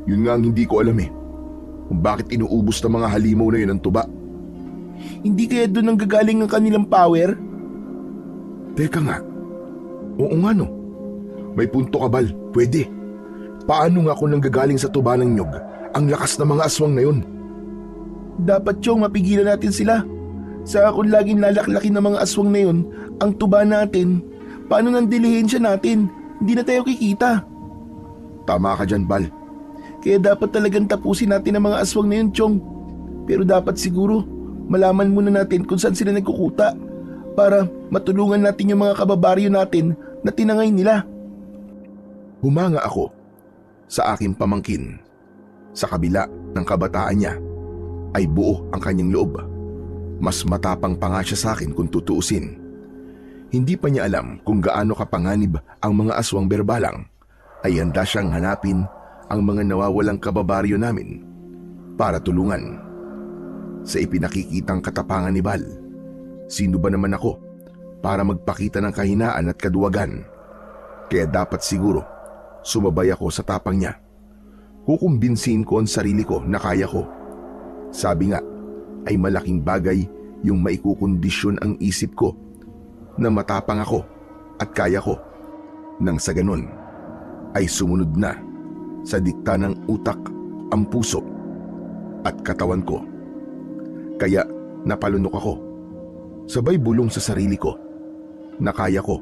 Yun nga ang hindi ko alam eh. Kung bakit inuubos ng mga halimaw na yun ang tuba. Hindi kaya doon ang gagaling ang kanilang power? Teka nga. Oo nga no. May punto ka, Bal. Pwede. Paano nga kung nanggagaling sa tuba ng nyug ang lakas ng mga aswang na yun? Dapat, Tiyong, mapigilan natin sila. Saka kung laging lalaklakin ng mga aswang na yun ang tuba natin, paano nang dilihensya natin? Hindi na tayo kikita. Tama ka dyan, Bal. Kaya dapat talagang tapusin natin ang mga aswang na yun, Tiyong. Pero dapat siguro malaman muna natin kung saan sila nagkukuta para matulungan natin yung mga kababaryo natin na tinangay nila. Humanga ako sa aking pamangkin. Sa kabila ng kabataan niya ay buo ang kanyang loob. Mas matapang pa nga siya sa akin kung tutuusin. Hindi pa niya alam kung gaano kapanganib ang mga aswang berbalang ay handa siyang hanapin ang mga nawawalang kababaryo namin para tulungan. Sa ipinakikitang katapangan ni Bal, sino ba naman ako para magpakita ng kahinaan at kaduwagan? Kaya dapat siguro sumabay ako sa tapang niya. Kukumbinsihin ko ang sarili ko na kaya ko. Sabi nga, ay malaking bagay yung maikukondisyon ang isip ko na matapang ako at kaya ko. Nang sa ganun, ay sumunod na sa dikta ng utak ang puso at katawan ko. Kaya napalunok ako. Sabay bulong sa sarili ko na kaya ko.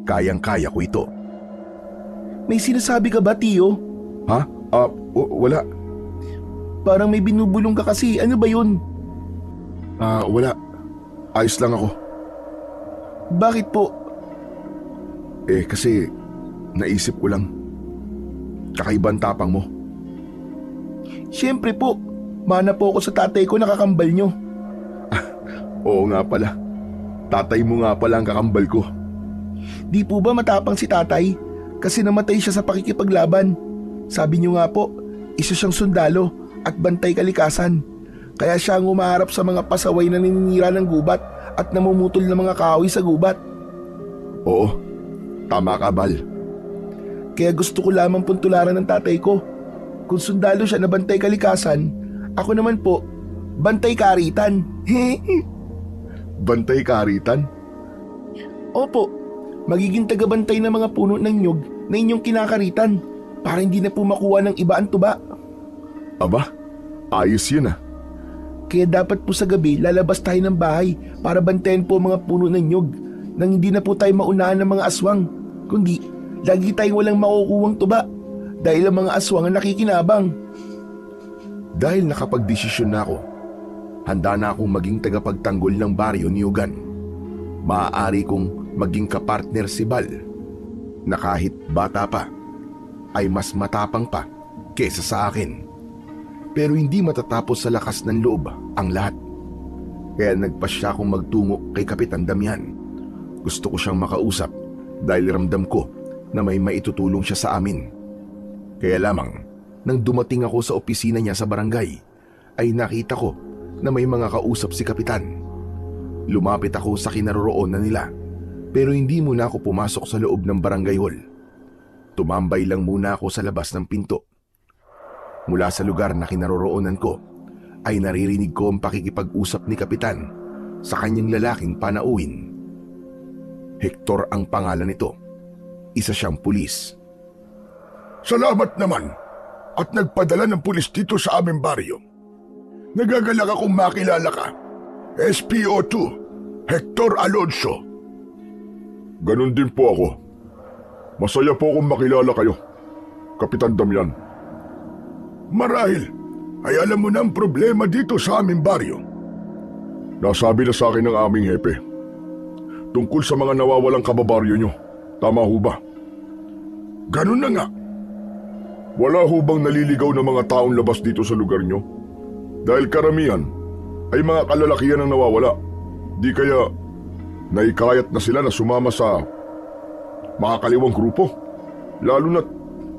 Kayang-kaya ko ito. May sinasabi ka ba, Tiyo? Ha? Wala. Parang may binubulong ka kasi. Ano ba yun? Wala. Ayos lang ako. Bakit po? Kasi naisip ko lang. Kakaibang tapang mo. Siyempre po, mana po ako sa tatay ko nakakambal nyo. Oo nga pala. Tatay mo nga pala ang kakambal ko. Di po ba matapang si tatay? Kasi namatay siya sa pakikipaglaban. Sabi nyo nga po, isa siyang sundalo at bantay kalikasan. Kaya siya ang umaharap sa mga pasaway na naninira ng gubat at namumutol ng mga kahoy sa gubat. Oo, tama ka, Bal. Kaya gusto ko lamang puntularan ng tatay ko. Kung sundalo siya na bantay kalikasan, ako naman po, bantay karitan. Bantay karitan? Opo, magiging tagabantay ng mga puno ng nyug na inyong kinakaritan para hindi na po makuha ng iba ang tuba. Aba, ayos yun ah. Kaya dapat po sa gabi lalabas tayo ng bahay para bantayan po ang mga puno ng nyug nang hindi na po tayo maunahan ng mga aswang. Kundi, lagi tayong walang makukuhang tuba dahil ang mga aswang ang nakikinabang. Dahil nakapagdesisyon na ako, handa na akong maging tagapagtanggol ng baryo ni Ugan. Maaari kong maging kapartner si Bal na kahit bata pa ay mas matapang pa kesa sa akin. Pero hindi matatapos sa lakas ng loob ang lahat. Kaya nagpasya akong magtungo kay Kapitan Damian. Gusto ko siyang makausap dahil ramdam ko na may maitutulong siya sa amin. Kaya lamang, nang dumating ako sa opisina niya sa barangay, ay nakita ko na may mga kausap si Kapitan. Lumapit ako sa kinaroroonan nila, pero hindi muna ako pumasok sa loob ng barangay hall. Tumambay lang muna ako sa labas ng pinto. Mula sa lugar na kinaroroonan ko, ay naririnig ko ang pakikipag-usap ni Kapitan sa kanyang lalaking panauhin. Hector ang pangalan nito. Isa siyang pulis. Salamat naman at nagpadala ng pulis dito sa aming baryo. Nagagalak akong makilala ka. SPO2, Hector Alonso. Ganon din po ako. Masaya po akong makilala kayo, Kapitan Damian. Marahil ay alam mo na ang problema dito sa aming baryo. Nasabi na sa akin ng aming hepe. Tungkol sa mga nawawalang kababaryo nyo. Tama ho ba? Ganun na nga. Wala ho bang naliligaw na mga taong labas dito sa lugar nyo? Dahil karamihan ay mga kalalakihan ang nawawala. Di kaya naikayat na sila na sumama sa makakaliwang grupo. Lalo na't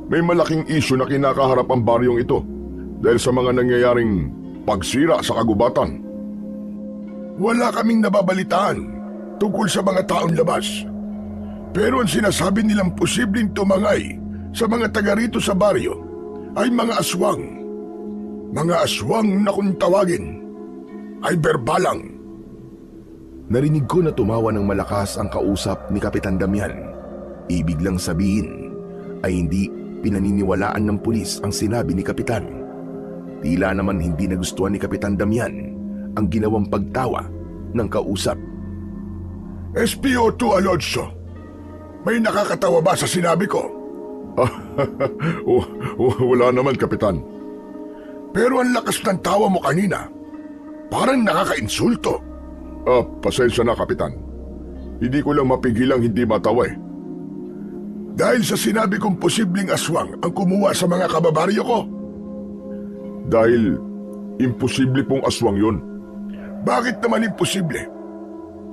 may malaking isyu na kinakaharap ang baryong ito dahil sa mga nangyayaring pagsira sa kagubatan. Wala kaming nababalitaan tungkol sa mga taong labas. Pero ang sinasabi nilang posibleng tumangay sa mga taga rito sa baryo ay mga aswang. Mga aswang na kung tawagin ay berbalang. Narinig ko na tumawa ng malakas ang kausap ni Kapitan Damian. Ibig lang sabihin ay hindi pinaniniwalaan ng pulis ang sinabi ni Kapitan. Tila naman hindi nagustuhan ni Kapitan Damian ang ginawang pagtawa ng kausap. SPO2 Alonso, may nakakatawa ba sa sinabi ko? Wala naman, Kapitan. Pero ang lakas ng tawa mo kanina, parang nakakainsulto. Pasensya na, Kapitan. Hindi ko lang mapigilang hindi matawa eh. Dahil sa sinabi kong posibleng aswang ang kumuha sa mga kababaryo ko. Dahil imposible pong aswang yun. Bakit naman imposible?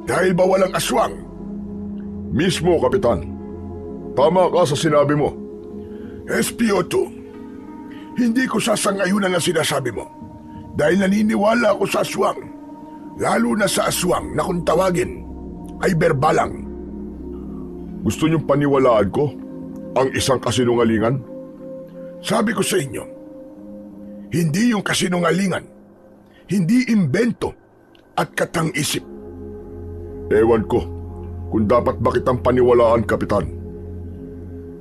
Dahil ba walang aswang? Mismo, Kapitan. Tama ka sa sinabi mo. SPO2, hindi ko sasangayunan ang sinasabi mo. Dahil naniniwala ako sa aswang. Lalo na sa aswang na kung tawagin ay berbalang. Gusto niyong paniwalaan ko ang isang kasinungalingan? Sabi ko sa inyo, hindi yung kasinungalingan, hindi imbento at katang-isip. Ewan ko kung dapat ba kitang paniwalaan, Kapitan.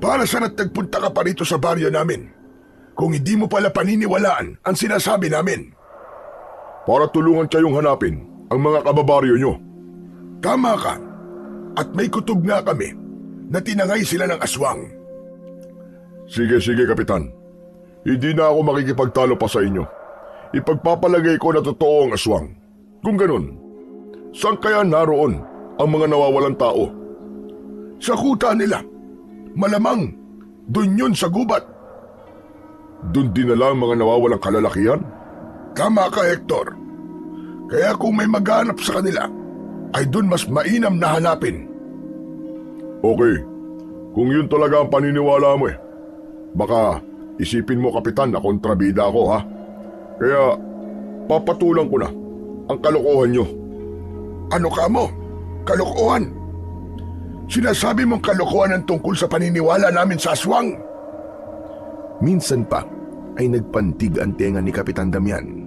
Para saan at nagpunta ka pa rito sa baryo namin kung hindi mo pala paniniwalaan ang sinasabi namin? Para tulungan kayong hanapin ang mga kababaryo nyo. Tama ka. At may kutob nga kami na tinangay sila ng aswang. Sige, Kapitan. Hindi na ako makikipagtalo pa sa inyo. Ipagpapalagay ko na totoo ang aswang. Kung ganun, Saan kaya naroon ang mga nawawalang tao? Sa kuta nila. Malamang, dun yun sa gubat. Doon dinala ang mga nawawalang kalalakihan? Tama ka, Hector. Kaya kung may maghanap sa kanila, ay dun mas mainam na hanapin. Okay, kung yun talaga ang paniniwala mo baka isipin mo, Kapitan, na kontrabida ako, ha? Kaya papatulang ko na ang kalokohan nyo. Ano ka mo? Kalokohan? Sinasabi mong kalokohan ang tungkol sa paniniwala namin sa aswang? Minsan pa ay nagpantig ang tenga ni Kapitan Damian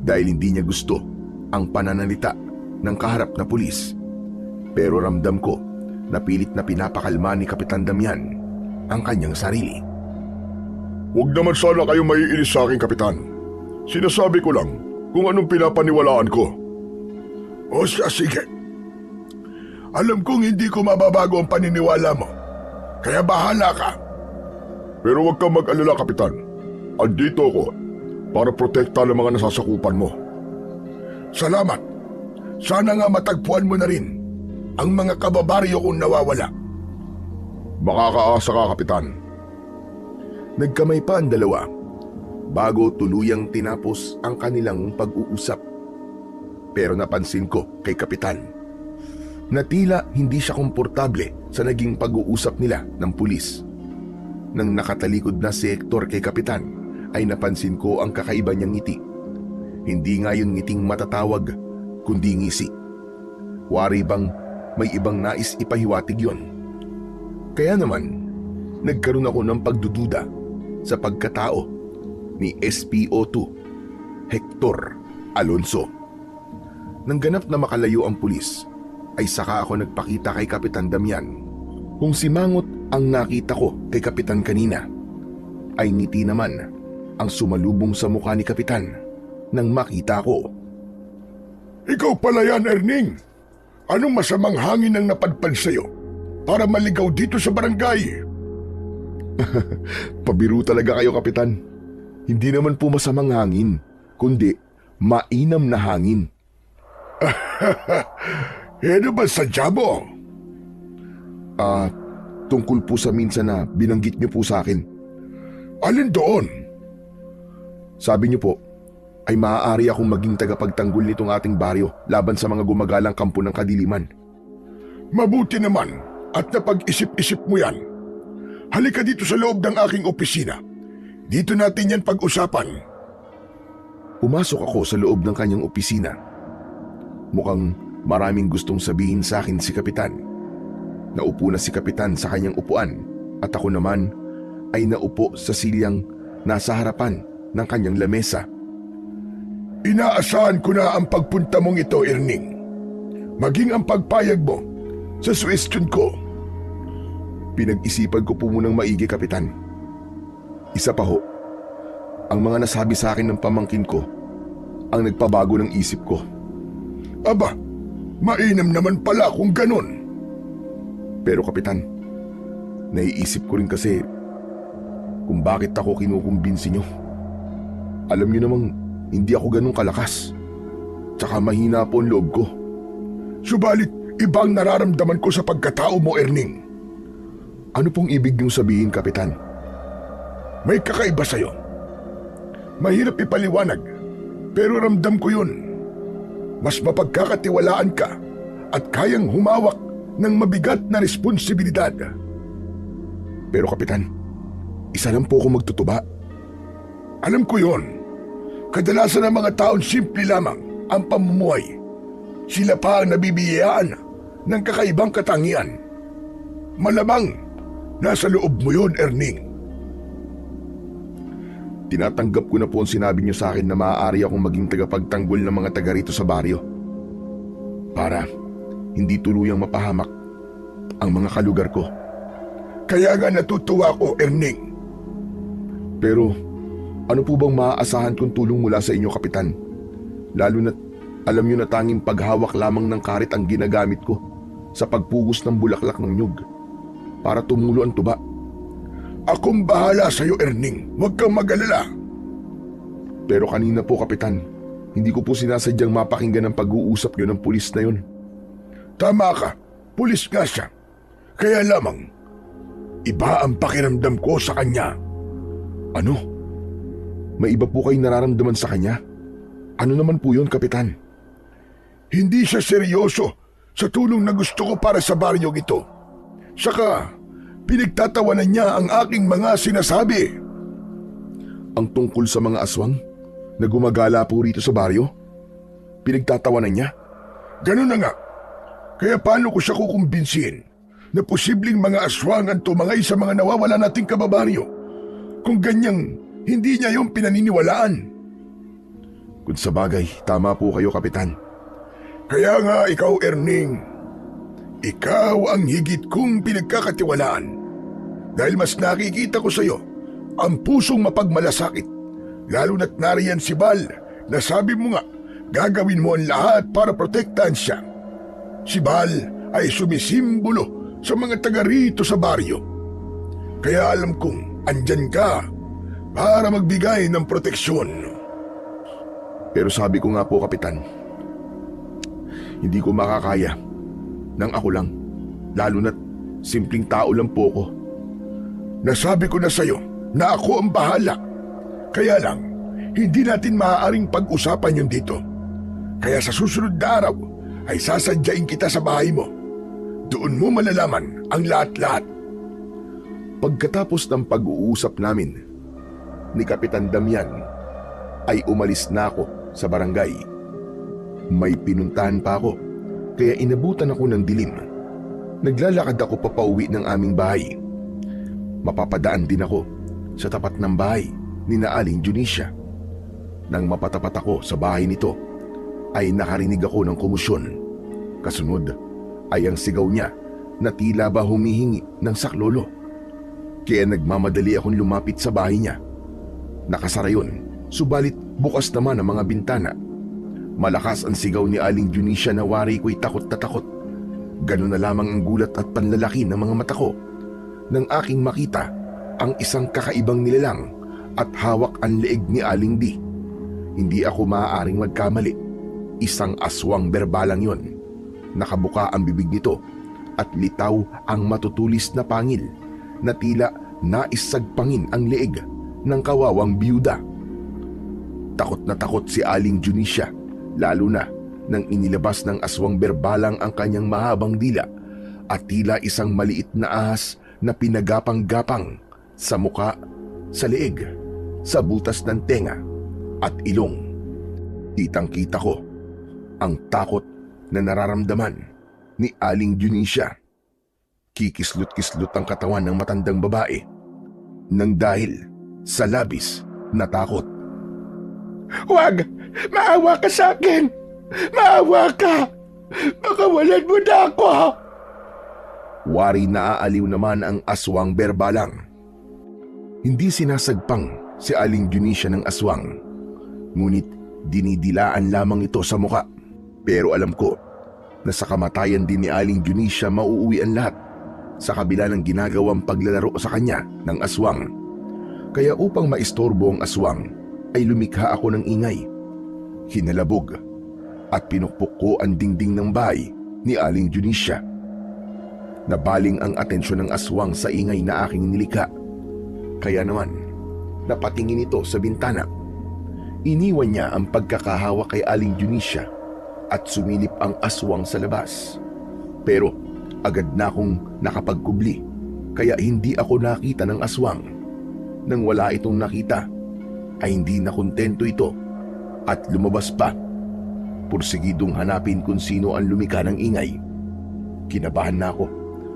dahil hindi niya gusto ang pananalita ng kaharap na pulis. Pero ramdam ko na pilit na pinapakalma ni Kapitan Damian ang kanyang sarili. Huwag naman sana kayo maiinis sa akin, Kapitan. Sinasabi ko lang kung anong pinapaniwalaan ko. O siya, sige. Alam kong hindi ko mababago ang paniniwala mo. Kaya bahala ka. Pero huwag kang mag-alala, Kapitan. Andito ako para protekta ng mga nasasakupan mo. Salamat. Sana nga matagpuan mo na rin ang mga kababaryo kong nawawala. Makakaasa ka, Kapitan. Nagkamay pa ang dalawa bago tuluyang tinapos ang kanilang pag-uusap. Pero napansin ko kay Kapitan na tila hindi siya komportable sa naging pag-uusap nila ng pulis. Nang nakatalikod na si Hector kay Kapitan, ay napansin ko ang kakaiba niyang ngiti. Hindi nga yun ngiting matatawag, kundi ngisi. Wari bang may ibang nais ipahiwatig yon? Kaya naman, nagkaroon ako ng pagdududa sa pagkatao ni SPO2 Hector Alonso. Nang ganap na makalayo ang pulis, ay saka ako nagpakita kay Kapitan Damian. Kung simangot ang nakita ko kay Kapitan kanina, ay ngiti naman ang sumalubong sa mukha ni Kapitan nang makita ko. Ikaw pala yan, Erning. Anong masamang hangin ang napadpad sa'yo para maligaw dito sa barangay? Pabiro talaga kayo, Kapitan. Hindi naman po masamang hangin, kundi mainam na hangin. Ano ba sadya mo? Tungkol po sa minsan na binanggit niyo po sa akin. Alin doon? Sabi niyo po, ay maaari akong maging tagapagtanggol nitong ating baryo laban sa mga gumagalang kampo ng kadiliman. Mabuti naman at napag-isip-isip mo yan. Halika dito sa loob ng aking opisina. Dito natin yan pag-usapan. Pumasok ako sa loob ng kanyang opisina. Mukhang maraming gustong sabihin sa akin si Kapitan. Naupo na si Kapitan sa kanyang upuan at ako naman ay naupo sa silyang nasa harapan ng kanyang lamesa. Inaasahan ko na ang pagpunta mong ito, Erning. Maging ang pagpayag mo sa suwestyon ko. Pinag-isipan ko po munang maigi, Kapitan. Isa pa ho, ang mga nasabi sa akin ng pamangkin ko ang nagpabago ng isip ko. Aba, mainam naman pala kung ganun. Pero Kapitan, naiisip ko rin kasi kung bakit ako kinukumbinsi nyo. Alam nyo namang hindi ako ganun kalakas. Tsaka mahina po ang loob ko. Subalit, ibang nararamdaman ko sa pagkatao mo, Erning. Ano pong ibig niyong sabihin, Kapitan? May kakaiba sa'yo. Mahirap ipaliwanag, pero ramdam ko yun. Mas mapagkakatiwalaan ka at kayang humawak ng mabigat na responsibilidad. Pero Kapitan, isa lang po ako magtutuba. Alam ko yon. Kadalasan ng mga taon simple lamang ang pamumuhay. Sila pa ang nabibiyayaan ng kakaibang katangian. Malamang nasa loob mo yon, Erning. Tinatanggap ko na po ang sinabi niyo sa akin na maaari akong maging tagapagtanggol ng mga taga rito sa baryo. Para hindi tuluyang mapahamak ang mga kalugar ko. Kaya nga natutuwa ko, Erning. Pero ano po bang maaasahan kong tulong mula sa inyo, Kapitan? Lalo na't alam niyo na tanging paghawak lamang ng karit ang ginagamit ko sa pagpugos ng bulaklak ng nyug para tumulo ang tuba. Akong bahala sa iyo, Erning. Huwag kang mag-alala. Pero kanina po, Kapitan, Hindi ko po sinasadyang mapakinggan ang pag-uusap niyo ng pulis na yun. Tama ka, pulis nga siya. Kaya lamang, iba ang pakiramdam ko sa kanya. Ano? May iba po kayong nararamdaman sa kanya? Ano naman po yun, Kapitan? Hindi siya seryoso sa tulong na gusto ko para sa baryong ito. Saka, pinagtatawanan niya ang aking mga sinasabi. Ang tungkol sa mga aswang na gumagala po rito sa baryo? Pinagtatawanan niya? Ganun na nga. Kaya paano ko siya kukumbinsihin na posibleng mga aswang ang tumangay sa mga nawawala nating kababaryo kung ganyang hindi niya yung pinaniniwalaan? Kung sa bagay, tama po kayo, Kapitan. Kaya nga ikaw, Erning, ikaw ang higit kong pinagkakatiwalaan dahil mas nakikita ko sa iyo ang pusong mapagmalasakit, lalo na't nariyan si Bal na sabi mo nga gagawin mo ang lahat para protektahan siya. Si Bal ay sumisimbolo sa mga taga rito sa baryo. Kaya alam kong andyan ka para magbigay ng proteksyon. Pero sabi ko nga po, Kapitan, hindi ko makakaya nang ako lang, lalo na't simpleng tao lang po ko. Nasabi ko na sa'yo na ako ang bahala. Kaya lang, hindi natin maaaring pag-usapan yun dito. Kaya sa susunod na araw ay sasadyain kita sa bahay mo. Doon mo malalaman ang lahat-lahat. Pagkatapos ng pag-uusap namin ni Kapitan Damian, ay umalis na ako sa barangay. May pinuntahan pa ako, kaya inabutan ako ng dilim. Naglalakad ako papauwi ng aming bahay. Mapapadaan din ako sa tapat ng bahay ni Aling Junisha. Nang mapatapat ako sa bahay nito, ay nakarinig ako ng kumusyon. Kasunod ay ang sigaw niya na tila ba humihingi ng saklolo. Kaya nagmamadali akong lumapit sa bahay niya. Nakasara yun, subalit bukas naman ang mga bintana. Malakas ang sigaw ni Aling Junisha na wari ko'y takot na takot. Ganun na lamang ang gulat at panlalaki ng mga mata ko nang aking makita ang isang kakaibang nilalang at hawak ang leeg ni Aling Di. Hindi ako maaaring magkamali. Isang aswang berbalang yon. Nakabuka ang bibig nito at litaw ang matutulis na pangil na tila naisagpangin ang leeg ng kawawang biyuda. Takot na takot si Aling Junisha, lalo na nang inilabas ng aswang berbalang ang kanyang mahabang dila at tila isang maliit na ahas na pinagapang-gapang sa muka, sa leeg, sa butas ng tenga at ilong. Kitang-kita ko ang takot na nararamdaman ni Aling Junisha. Kikislot-kislot ang katawan ng matandang babae nang dahil sa labis na takot. Huwag! Maawa ka sa akin! Maawa ka! Makawalan mo na ako! Wari na aaliw naman ang aswang berbalang. Hindi sinasagpang si Aling Junisha ng aswang, ngunit dinidilaan lamang ito sa muka. Pero alam ko na sa kamatayan din ni Aling Junisha mauuwi ang lahat sa kabila ng ginagawang paglalaro sa kanya ng aswang. Kaya upang maistorbo ang aswang, ay lumikha ako ng ingay. Hinalabog at pinukpok ko ang dingding ng bahay ni Aling Junisha. Nabaling ang atensyon ng aswang sa ingay na aking nilikha. Kaya naman, napatingin ito sa bintana. Iniwan niya ang pagkakahawa kay Aling Junisha at sumilip ang aswang sa labas. Pero agad na akong nakapagkubli, kaya hindi ako nakita ng aswang. Nang wala itong nakita, ay hindi na kontento ito at lumabas pa. Pursigidong hanapin kung sino ang lumika ng ingay. Kinabahan na ako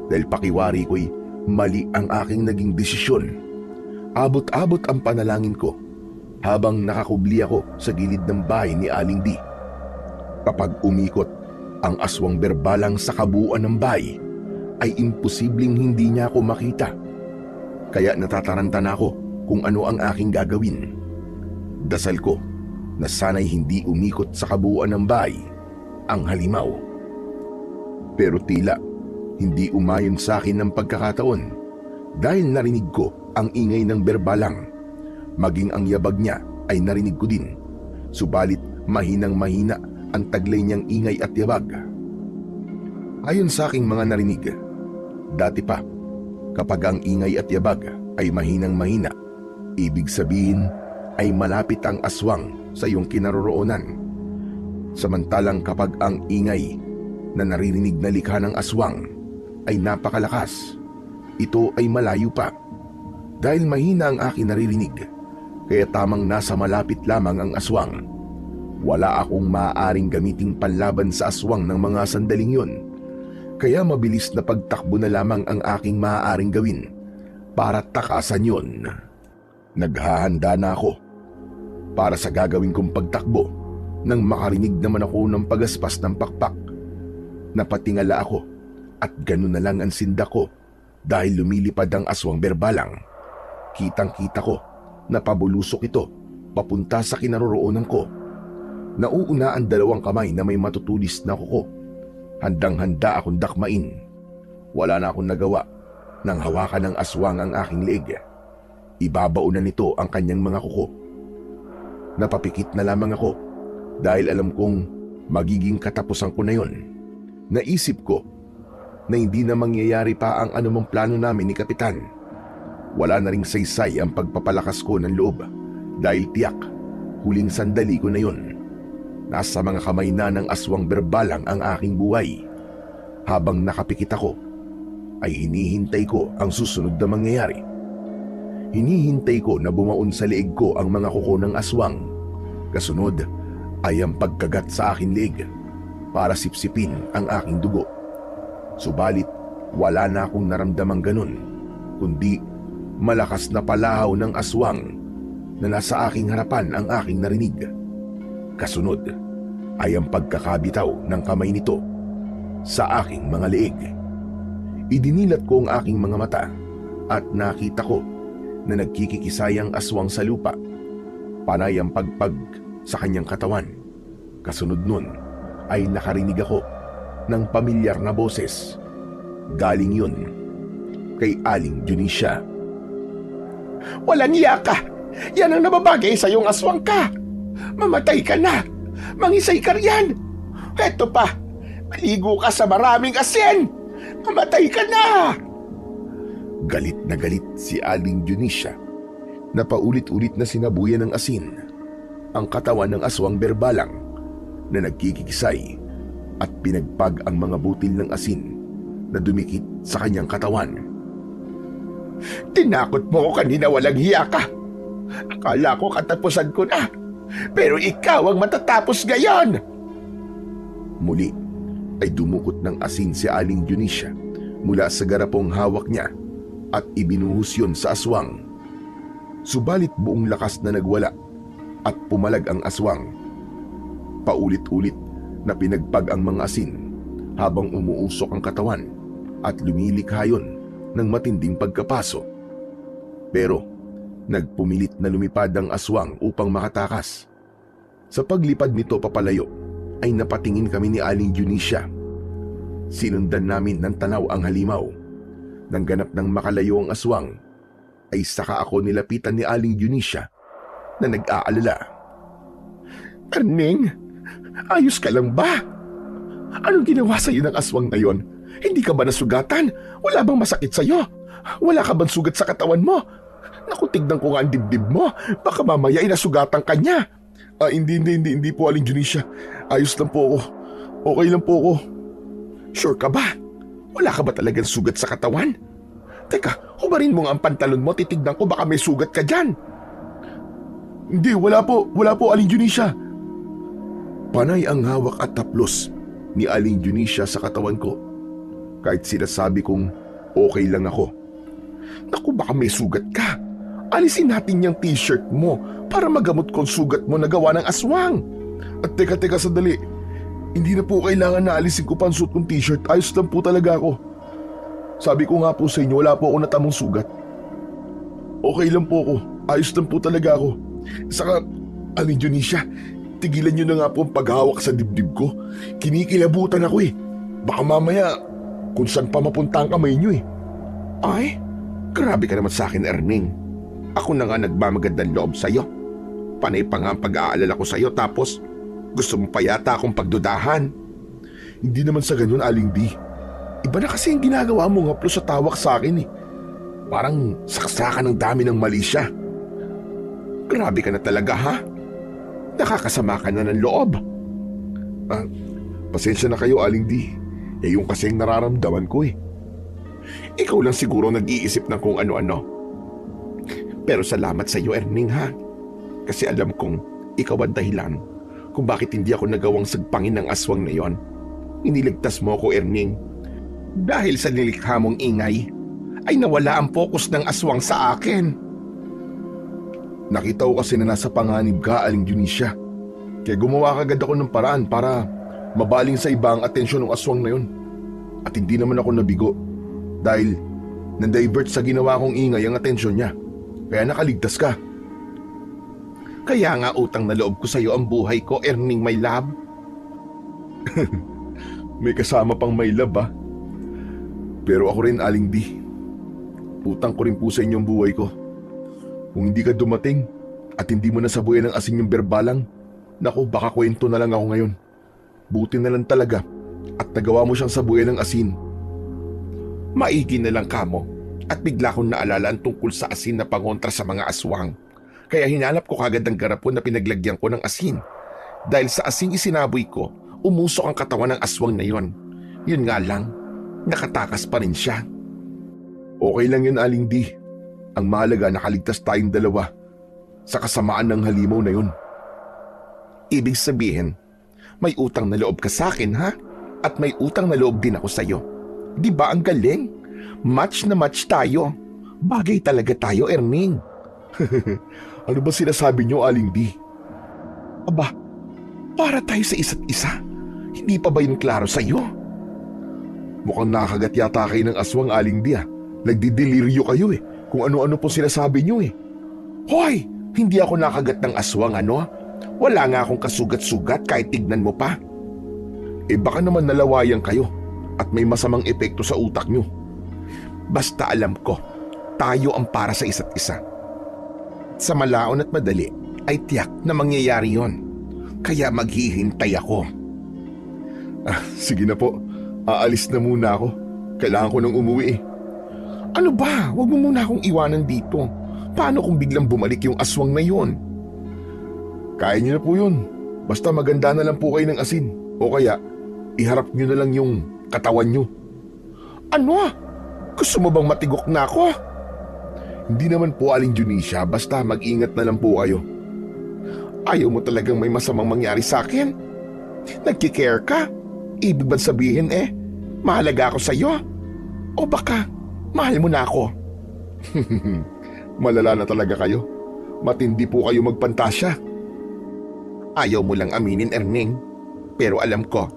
dahil pakiwari ko'y mali ang aking naging desisyon. Abot-abot ang panalangin ko habang nakakubli ako sa gilid ng bahay ni Aling Di. Kapag umikot ang aswang berbalang sa kabuuan ng bahay, ay imposibleng hindi niya ako makita. Kaya natataranta na ako kung ano ang aking gagawin. Dasal ko na sana'y hindi umikot sa kabuuan ng bahay ang halimaw. Pero tila hindi umayon sa akin ng pagkakataon dahil narinig ko ang ingay ng berbalang. Maging ang yabag niya ay narinig ko din. Subalit mahinang-mahina ang taglay niyang ingay at yabag. Ayon sa aking mga narinig, dati pa, kapag ang ingay at yabag ay mahinang-mahina, ibig sabihin ay malapit ang aswang sa iyong kinaroroonan. Samantalang kapag ang ingay na naririnig na likha ng aswang ay napakalakas, ito ay malayo pa. Dahil mahina ang aking naririnig, kaya tamang nasa malapit lamang ang aswang. Wala akong maaaring gamiting panlaban sa aswang ng mga sandaling yun. Kaya mabilis na pagtakbo na lamang ang aking maaaring gawin para takasan yun. Naghahanda na ako para sa gagawin kong pagtakbo nang makarinig naman ako ng pagaspas ng pakpak. Napatingala ako at ganun na lang ang sinda ko dahil lumilipad ang aswang berbalang. Kitang-kita ko na pabulusok ito papunta sa kinaroroonan ko. Nauuna ang dalawang kamay na may matutulis na kuko. Handang-handa akong dakmain. Wala na akong nagawa nang hawakan ng aswang ang aking leeg. Ibabaon na nito ang kanyang mga kuko. Napapikit na lamang ako dahil alam kong magiging katapusan ko na yon. Naisip ko na hindi na mangyayari pa ang anumang plano namin ni Kapitan. Wala na ring saysay ang pagpapalakas ko ng loob dahil tiyak huling sandali ko na yon. Nasa mga kamay na ng aswang berbalang ang aking buhay. Habang nakapikit ako, ay hinihintay ko ang susunod na mangyayari. Hinihintay ko na bumaon sa leeg ko ang mga kuko ng aswang. Kasunod ay ang pagkagat sa aking leeg para sipsipin ang aking dugo. Subalit wala na akong naramdamang ganun, kundi malakas na palahaw ng aswang na nasa aking harapan ang aking narinig. Kasunod ay ang pagkakabitaw ng kamay nito sa aking mga leeg. Idinilat ko ang aking mga mata at nakita ko na nagkikikisay ang aswang sa lupa. Panay ang pagpag sa kanyang katawan. Kasunod nun ay nakarinig ako ng pamilyar na boses. Galing yun kay Aling Dionisya. Walang iya ka! Yan ang nababagay sa iyong aswang ka! Mamatay ka na! Mangisay ka riyan! Eto pa! Maligo ka sa maraming asin! Mamatay ka na! Galit na galit si Aling Dionisya na paulit-ulit na sinabuyan ng asin ang katawan ng aswang berbalang na nagkikisay at pinagpag ang mga butil ng asin na dumikit sa kanyang katawan. Tinakot mo ko kanina, walang hiya ka! Akala ko katapusan ko na, pero ikaw ang matatapos ngayon! Muli ay dumukot ng asin si Aling Dionisya mula sa garapong hawak niya at ibinuhos yun sa aswang. Subalit buong lakas na nagwala at pumalag ang aswang. Paulit-ulit na pinagpag ang mga asin habang umuusok ang katawan at lumilikha yun ng matinding pagkapaso. Pero nagpumilit na lumipad ang aswang upang makatakas. Sa paglipad nito papalayo ay napatingin kami ni Aling Dionisya. Sinundan namin ng tanaw ang halimaw. Nang ganap ng makalayo ang aswang, ay saka ako nilapitan ni Aling Dionisya na nag-aalala. Erning, ayos ka lang ba? Anong ginawa sa iyo ng aswang na yon? Hindi ka ba nasugatan? Wala bang masakit sa iyo? Wala ka bang sugat sa katawan mo? Naku, tignan ko nga ang dibdib mo. Baka mamaya ay nasugatan ka niya. Hindi po, Aling Dionisya. Ayos lang po ako. Okay lang po ako. Sure ka ba? Wala ka ba talagang sugat sa katawan? Teka, hubarin mo nga ang pantalon mo. Titignan ko, baka may sugat ka dyan. Hindi, wala po, Aling Dionisya. Panay ang hawak at taplos ni Aling Dionisya sa katawan ko. Kahit sinasabi kong okay lang ako. Naku, baka may sugat ka. Alisin natin yung t-shirt mo para magamot kong sugat mo na gawa ng aswang. At teka, sandali. Hindi na po kailangan na alisin ko pa ang suot kong t-shirt. Ayos lang po talaga ako. Sabi ko nga po sa inyo, wala po ako natamang sugat. Okay lang po ako. Ayos lang po talaga ako. Saka, Aling Dionisya, tigilan nyo na nga po ang paghawak sa dibdib ko. Kinikilabutan ako eh. Baka mamaya, kung saan pa mapunta ang kamay nyo eh. Ay, grabe ka naman sa akin, Erning. Ako na nga nagmamagandang loob sa'yo. Panay pa nga ang pag-aalala ko sa'yo, tapos Gusto mo pa yata akong pagdudahan? Hindi naman sa ganun, Aling D. Iba na kasi ang ginagawa mo nga sa tawak sa akin eh. Parang saksakan ng dami ng mali siya. Grabe ka na talaga, ha? Nakakasama ka na ng loob. Pasensya na kayo, Aling D. Yung kasing nararamdaman ko eh. Ikaw lang siguro nag-iisip ng kung ano-ano. Pero salamat sa iyo, Erning, ha? Kasi alam kong ikaw ang dahilan kung bakit hindi ako nagawang sagpangin ng aswang na yon. Iniligtas mo ako, Erning. Dahil sa nilikha mong ingay, ay nawala ang focus ng aswang sa akin. Nakita ko kasi na nasa panganib ka, Aling Dionisio. Kaya gumawa kagad ako ng paraan para mabaling sa iba ang atensyon ng aswang na yun. At hindi naman ako nabigo dahil nandivert sa ginawa kong ingay ang atensyon niya. Kaya nakaligtas ka. Kaya nga utang na loob ko sa iyo ang buhay ko, Erning, my love. May kasama pang my love, ha? Pero ako rin, Aling D. Utang ko rin po sa inyong buhay ko. Kung hindi ka dumating at hindi mo nasabuyan ng asin yung berbalang, naku, baka kwento na lang ako ngayon. Buti na lang talaga at nagawa mo siyang sabuyan ng asin. Maigi na lang kamo at bigla kong naalala ang tungkol sa asin na pangontra sa mga aswang. Kaya hinanap ko kagad ang garapon na pinaglagyan ko ng asin. Dahil sa asing isinaboy ko, umusok ang katawan ng aswang na yon. Yun nga lang, nakatakas pa rin siya. Okay lang yun, Aling D. Ang mahalaga, nakaligtas tayong dalawa sa kasamaan ng halimaw na yun. Ibig sabihin, may utang na loob ka sa akin, ha? At may utang na loob din ako sa'yo. Di ba ang galing? Match na match tayo. Bagay talaga tayo, Erning. Ano ba sinasabi niyo, Aling D? Aba, para tayo sa isa't isa. Hindi pa ba yun klaro sa'yo? Mukhang nakagat yata kayo ng aswang, Aling D, ha? Nagdideliryo kayo eh. Kung ano-ano po sinasabi niyo eh. Hoy! Hindi ako nakagat ng aswang, ano? Wala nga akong kasugat-sugat kahit tignan mo pa. Baka naman nalawayan kayo at may masamang epekto sa utak niyo. Basta alam ko, tayo ang para sa isa't isa. Sa malaon at madali ay tiyak na mangyayari yon. Kaya maghihintay ako. Sige na po, aalis na muna ako. Kailangan ko nang umuwi eh. Ano ba? Huwag mo muna akong iwanan dito. Paano kung biglang bumalik yung aswang na yon? Kaya niyo na po yun. Basta maganda na lang po kayo ng asin. O kaya, iharap niyo na lang yung katawan niyo. Ano? Gusto mo bang matigok na ako? Hindi naman po, Aling Dionisio. Basta mag-ingat na lang po kayo. Ayaw mo talagang may masamang mangyari sa akin? Nagkikare ka? Ibig bang sabihin mahalaga ako sa'yo? O baka, mahal mo na ako? Malala na talaga kayo. Matindi po kayo magpantasya. Ayaw mo lang aminin, Erning. Pero alam ko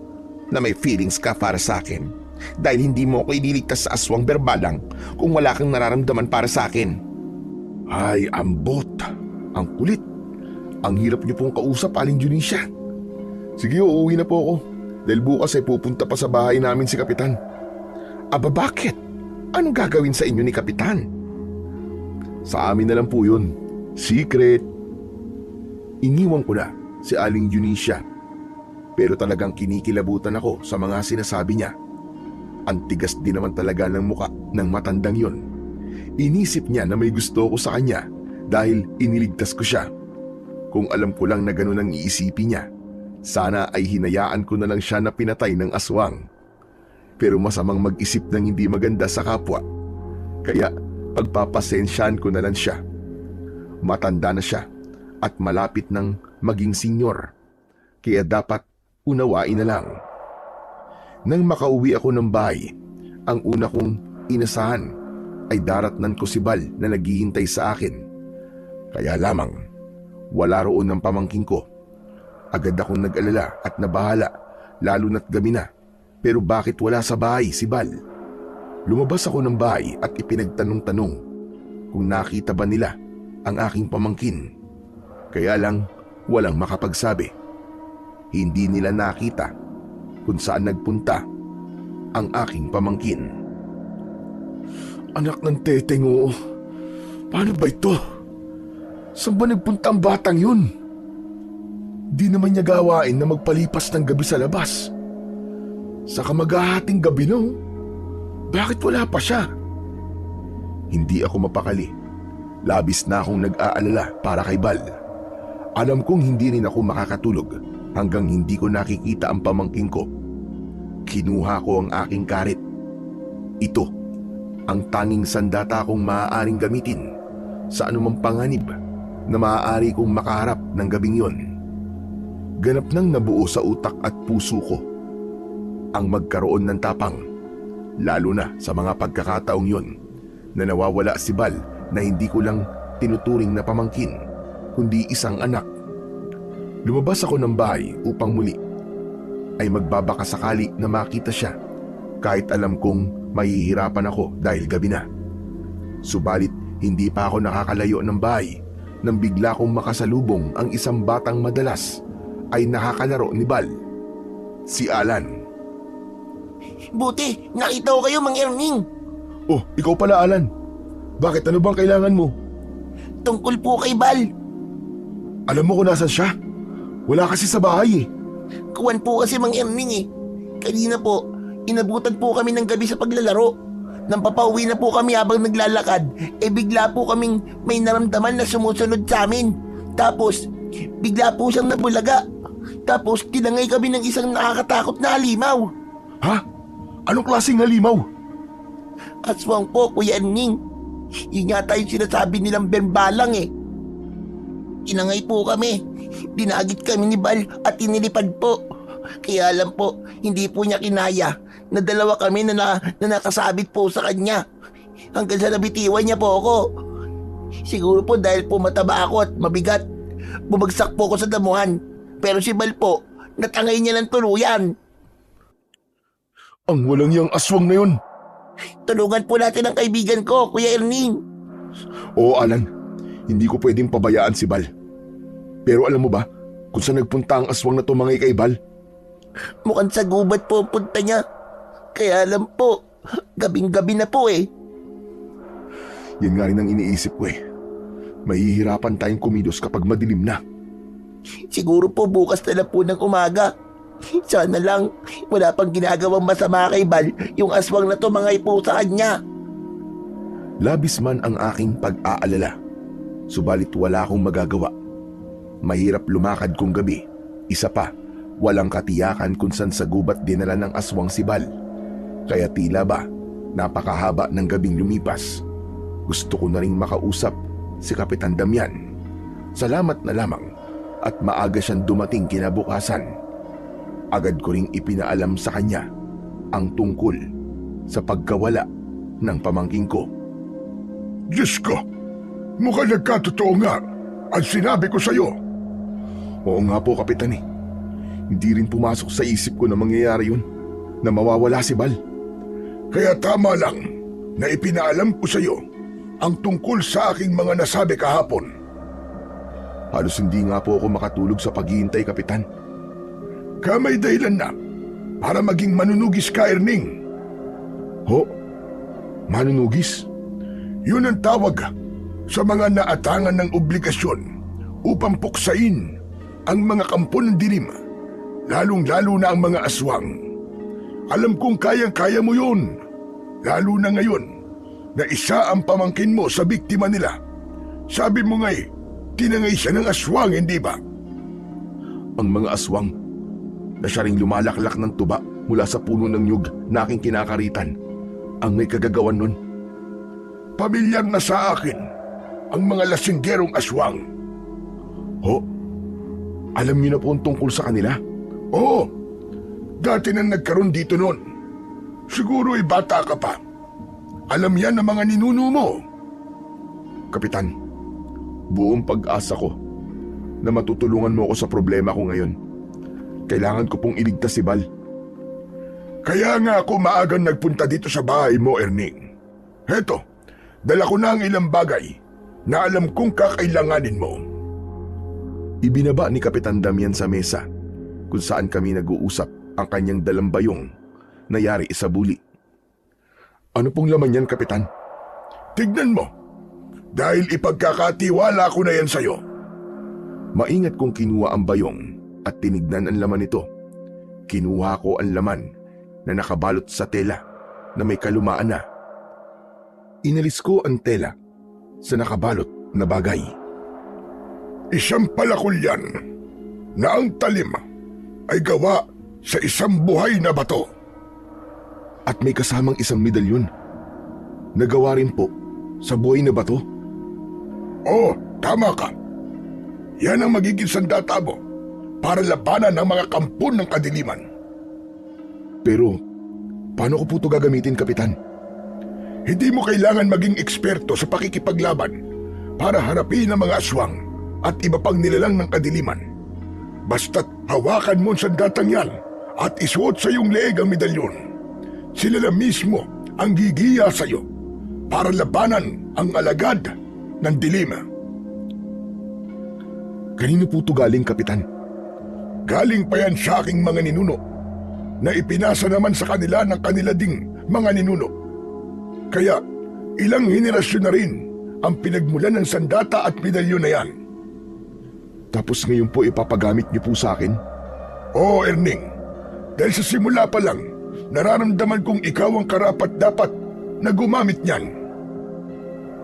na may feelings ka para sa akin. Dahil hindi mo ako ililigtas sa aswang berbalang kung wala kang nararamdaman para sa akin. Ay, ambot. Ang kulit. Ang hirap niyo pong kausap, Aling Dionisio. Sige, uuwi na po ako. Dahil bukas ay pupunta pa sa bahay namin si Kapitan. Aba, bakit? Anong gagawin sa inyo ni Kapitan? Sa amin na lang po yun. Secret. Iniwan ko na si Aling Dionisio. Pero talagang kinikilabutan ako sa mga sinasabi niya. Ang tigas din naman talaga ng muka ng matandang yon. Inisip niya na may gusto ko sa kanya dahil iniligtas ko siya. Kung alam ko lang na ganun ang iisipin niya, sana ay hinayaan ko na lang siya na pinatay ng aswang. Pero masamang mag-isip ng hindi maganda sa kapwa. Kaya pagpapasensyahan ko na lang siya. Matanda na siya at malapit ng maging senyor. Kaya dapat unawain na lang. Nang makauwi ako ng bahay, ang una kong inasahan ay daratnan ko si Bal na naghihintay sa akin. Kaya lamang, wala roon ng pamangking ko. Agad akong nag-alala at nabahala, lalo na't gabi na. Pero bakit wala sa bahay si Bal? Lumabas ako ng bahay at ipinagtanong-tanong kung nakita ba nila ang aking pamangkin. Kaya lang, walang makapagsabi. Hindi nila nakita kung saan nagpunta ang aking pamangkin. Anak ng teteng, oo. Paano ba ito? Saan ba nagpunta ang batang yun? Di naman niya gawain na magpalipas ng gabi sa labas. Saka maghahating gabi na oh. Bakit wala pa siya? Hindi ako mapakali. Labis na akong nag-aalala para kay Bal. Alam kong hindi rin ako makakatulog hanggang hindi ko nakikita ang pamangking ko. Kinuha ko ang aking karit. Ito ang tanging sandata kong maaaring gamitin sa anumang panganib na maaari kong makaharap ng gabing yon. Ganap nang nabuo sa utak at puso ko ang magkaroon ng tapang, lalo na sa mga pagkakataong yon na nawawala si Bal na hindi ko lang tinuturing na pamangkin, kundi isang anak. Lumabas ako ng bahay upang muli ay magbabaka sakali na makita siya, kahit alam kong mahihirapan ako dahil gabi na. Subalit hindi pa ako nakakalayo ng bahay nang bigla kong makasalubong ang isang batang madalas ay nakakalaro ni Bal, si Alan. Buti, nakita ko kayo, Mang Erning. Oh, ikaw pala, Alan. Bakit, ano bang kailangan mo? Tungkol po kay Bal. Alam mo kung nasan siya? Wala kasi sa bahay eh. Kuwan po kasi, Mang Erning eh. Kanina po, inabutan po kami ng gabi sa paglalaro. Nang papauwi na po kami habang naglalakad, bigla po kaming may naramdaman na sumusunod sa amin. Tapos, bigla po siyang nabulaga. Tapos, tinangay kami ng isang nakakatakot na halimaw. Ha? Anong klaseng halimaw? Aswang po, Kuya Erning. Yun yata yung sinasabi nilang bembalang eh. Inangay po kami. Dinagit kami ni Bal at inilipad po. Kaya alam po, hindi po niya kinaya. Nadalawa kami na nakasabit po sa kanya. Hanggang sa nabitiwan niya po ako. Siguro po dahil po mataba ako at mabigat. Bumagsak po ako sa damuhan. Pero si Bal po, natangay niya ng tuluyan. Ang walang yang aswang na yun. Tulungan po natin ang kaibigan ko, Kuya Erning. Oo, Alan. Hindi ko pwedeng pabayaan si Bal. Pero alam mo ba kung saan nagpunta ang aswang na tumangay kay Bal? Mukhang sa gubat po ang punta niya. Kaya alam po, gabing-gabi na po eh. Yan nga rin ang iniisip ko eh. Mahihirapan tayong kumilos kapag madilim na. Siguro po bukas na lang po ng umaga. Sana lang wala pang ginagawang masama kay Bal yung aswang na tumangay po sa kanya. Labis man ang aking pag-aalala, subalit wala akong magagawa. Mahirap lumakad kung gabi. Isa pa, walang katiyakan kung saan sa gubat dinala ng aswang si Bal. Kaya tila ba, napakahaba ng gabing lumipas. Gusto ko na ring makausap si Kapitan Damian. Salamat na lamang at maaga siyang dumating kinabukasan. Agad ko ring ipinaalam sa kanya ang tungkol sa pagkawala ng pamangking ko. Diyos ko, mukhang nagkatotoo nga ang sinabi ko sa'yo. Oo nga po, Kapitan eh. Hindi rin pumasok sa isip ko na mangyayari yun, na mawawala si Bal. Kaya tama lang na ipinaalam ko sa'yo ang tungkol sa aking mga nasabi kahapon. Halos hindi nga po ako makatulog sa paghihintay, Kapitan. May dahilan na para maging manunugis ka, Erning. Ho? Manunugis? Yun ang tawag sa mga naatangan ng obligasyon upang puksain ang mga kampo ng dilim, lalong-lalo na ang mga aswang. Alam kong kayang-kaya mo yun, lalo na ngayon na isa ang pamangkin mo sa biktima nila. Sabi mo nga tinangay siya ng aswang, hindi ba? Ang mga aswang na siya ring lumalaklak ng tuba mula sa puno ng nyug na aking kinakaritan ang may kagagawan nun. Pamilyar na sa akin ang mga lasinggerong aswang. Ho? Alam niyo na po ang tungkol sa kanila? Oo, dati na nagkaroon dito noon. Siguro bata ka pa. Alam yan ng mga ninuno mo. Kapitan, buong pag-asa ko na matutulungan mo ako sa problema ko ngayon. Kailangan ko pong iligtas si Bal. Kaya nga ako maagang nagpunta dito sa bahay mo, Erning. Heto, dala ko na ang ilang bagay na alam kong kakailanganin mo. Ibinaba ni Kapitan Damian sa mesa kung saan kami nag-uusap ang kanyang dalang bayong na yari sa buli. Ano pong laman yan, Kapitan? Tignan mo, dahil ipagkakatiwala ko na yan sa'yo. Maingat kong kinuha ang bayong at tinignan ang laman nito. Kinuha ko ang laman na nakabalot sa tela na may kalumaan na. Inalis ko ang tela sa nakabalot na bagay. Isang palakol yan na ang talim ay gawa sa isang buhay na bato. At may kasamang isang medalyon. Nagawa rin po sa buhay na bato. Oo, tama ka. Yan ang magiging sandata mo para labanan ang mga kampon ng kadiliman. Pero, paano ko po ito gagamitin, Kapitan? Hindi mo kailangan maging eksperto sa pakikipaglaban para harapin ang mga aswang at iba pang nilalang ng kadiliman. Basta't hawakan mo ang sandatang yan at isuot sa iyong leeg ang medalyon. Sila na mismo ang gigiya sa iyo para labanan ang alagad ng dilim. Kanino po ito galing, Kapitan? Galing pa yan sa aking mga ninuno na ipinasa naman sa kanila ng kanila ding mga ninuno. Kaya ilang henerasyon na rin ang pinagmulan ng sandata at medalyon na yan. Tapos ngayon po ipapagamit niyo po sa akin? Oo, Erning. Dahil sa simula pa lang, nararamdaman kong ikaw ang karapat-dapat na gumamit niyan.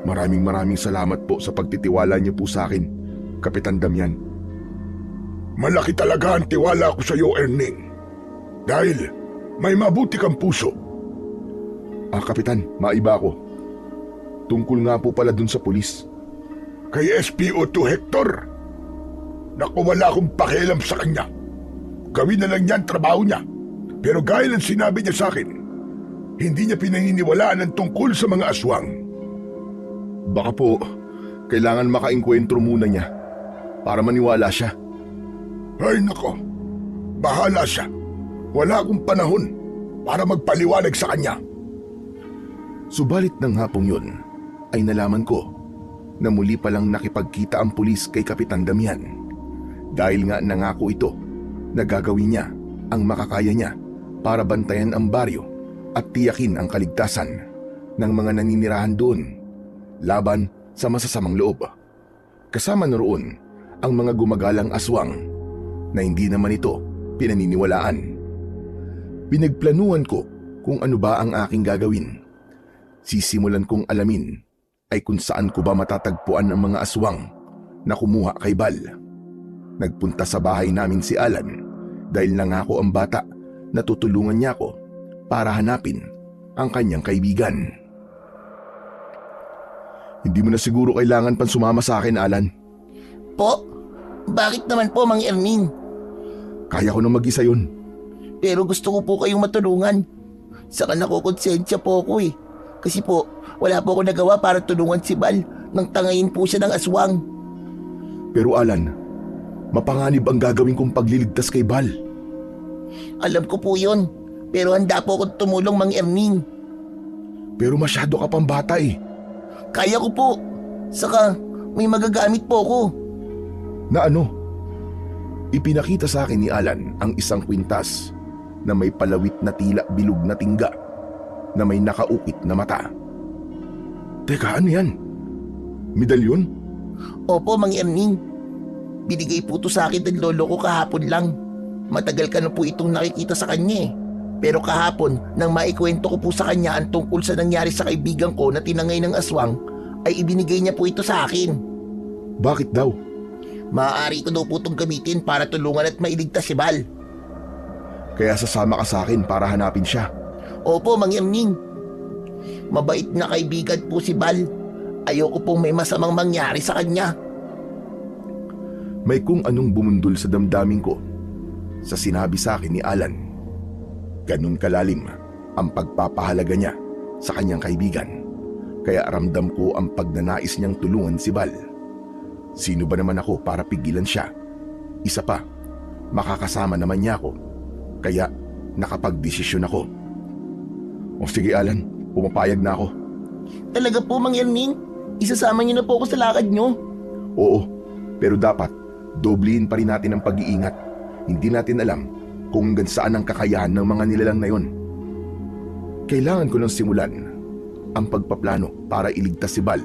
Maraming salamat po sa pagtitiwala niyo po sa akin, Kapitan Damian. Malaki talaga ang tiwala ko sa iyo, Erning. Dahil may mabuti kang puso. Kapitan, maiba ako. Tungkol nga po pala dun sa pulis. Kay SPO2 Hector. Naku, wala akong pakialam sa kanya. Gawin na lang niya ang trabaho niya. Pero gaya ng sinabi niya sa akin, hindi niya pinaniniwalaan ang tungkol sa mga aswang. Baka po, kailangan makaengkwentro muna niya para maniwala siya. Ay nako, bahala siya. Wala akong panahon para magpaliwanag sa kanya. Subalit ng hapong yun ay nalaman ko na muli palang nakipagkita ang pulis kay Kapitan Damian. Dahil nga nangako ito na gagawin niya ang makakaya niya para bantayan ang baryo at tiyakin ang kaligtasan ng mga naninirahan doon laban sa masasamang loob. Kasama na roon ang mga gumagalang aswang na hindi naman ito pinaniniwalaan. Pinagplanuhan ko kung ano ba ang aking gagawin. Sisimulan kong alamin ay kung saan ko ba matatagpuan ang mga aswang na kumuha kay Bal. Nagpunta sa bahay namin si Alan dahil nangako ang bata na tutulungan niya ako para hanapin ang kanyang kaibigan. Hindi mo na siguro kailangan pang sumama sa akin, Alan. Po? Bakit naman po, Mang Erning? Kaya ko na mag-isa yun. Pero gusto ko po kayong matulungan. Saka nakukonsensya po ako eh. Kasi po, wala po ako nagawa para tulungan si Bal nang tangayin po siya ng aswang. Pero Alan, mapanganib ang gagawin kong pagliligtas kay Bal. Alam ko po yun. Pero handa po akong tumulong, Mang Erning. Pero masyado ka pang bata eh. Kaya ko po. Saka may magagamit po ako. Na ano? Ipinakita sa akin ni Alan ang isang kwintas na may palawit na tila bilog na tingga na may nakaukit na mata. Teka, ano yan? Medalyon? Opo, Mang Erning. Binigay po to sa akin ng lolo ko kahapon lang. Matagal ka na po itong nakikita sa kanya eh. Pero kahapon, nang maikwento ko po sa kanya ang tungkol sa nangyari sa kaibigan ko na tinangay ng aswang, ay ibinigay niya po ito sa akin. Bakit daw? Maaari ko daw po itong gamitin para tulungan at mailigtas si Bal. Kaya sasama ka sa akin para hanapin siya. Opo, Mang Erning. Mabait na kaibigan po si Bal. Ayoko pong may masamang mangyari sa kanya. May kung anong bumundol sa damdamin ko sa sinabi sa akin ni Alan. Ganun kalalim ang pagpapahalaga niya sa kanyang kaibigan. Kaya ramdam ko ang pagnanais niyang tulungan si Bal. Sino ba naman ako para pigilan siya? Isa pa, makakasama naman niya ako. Kaya nakapagdesisyon ako. O sige Alan, pumapayag na ako. Talaga po, Mang Erning? Isasama niyo na po ako sa lakad niyo? Oo, pero dapat doblehin pa rin natin ang pag-iingat. Hindi natin alam kung hanggang saan ang kakayahan ng mga nilalang na yon. Kailangan ko nang simulan ang pagpaplano para iligtas si Bal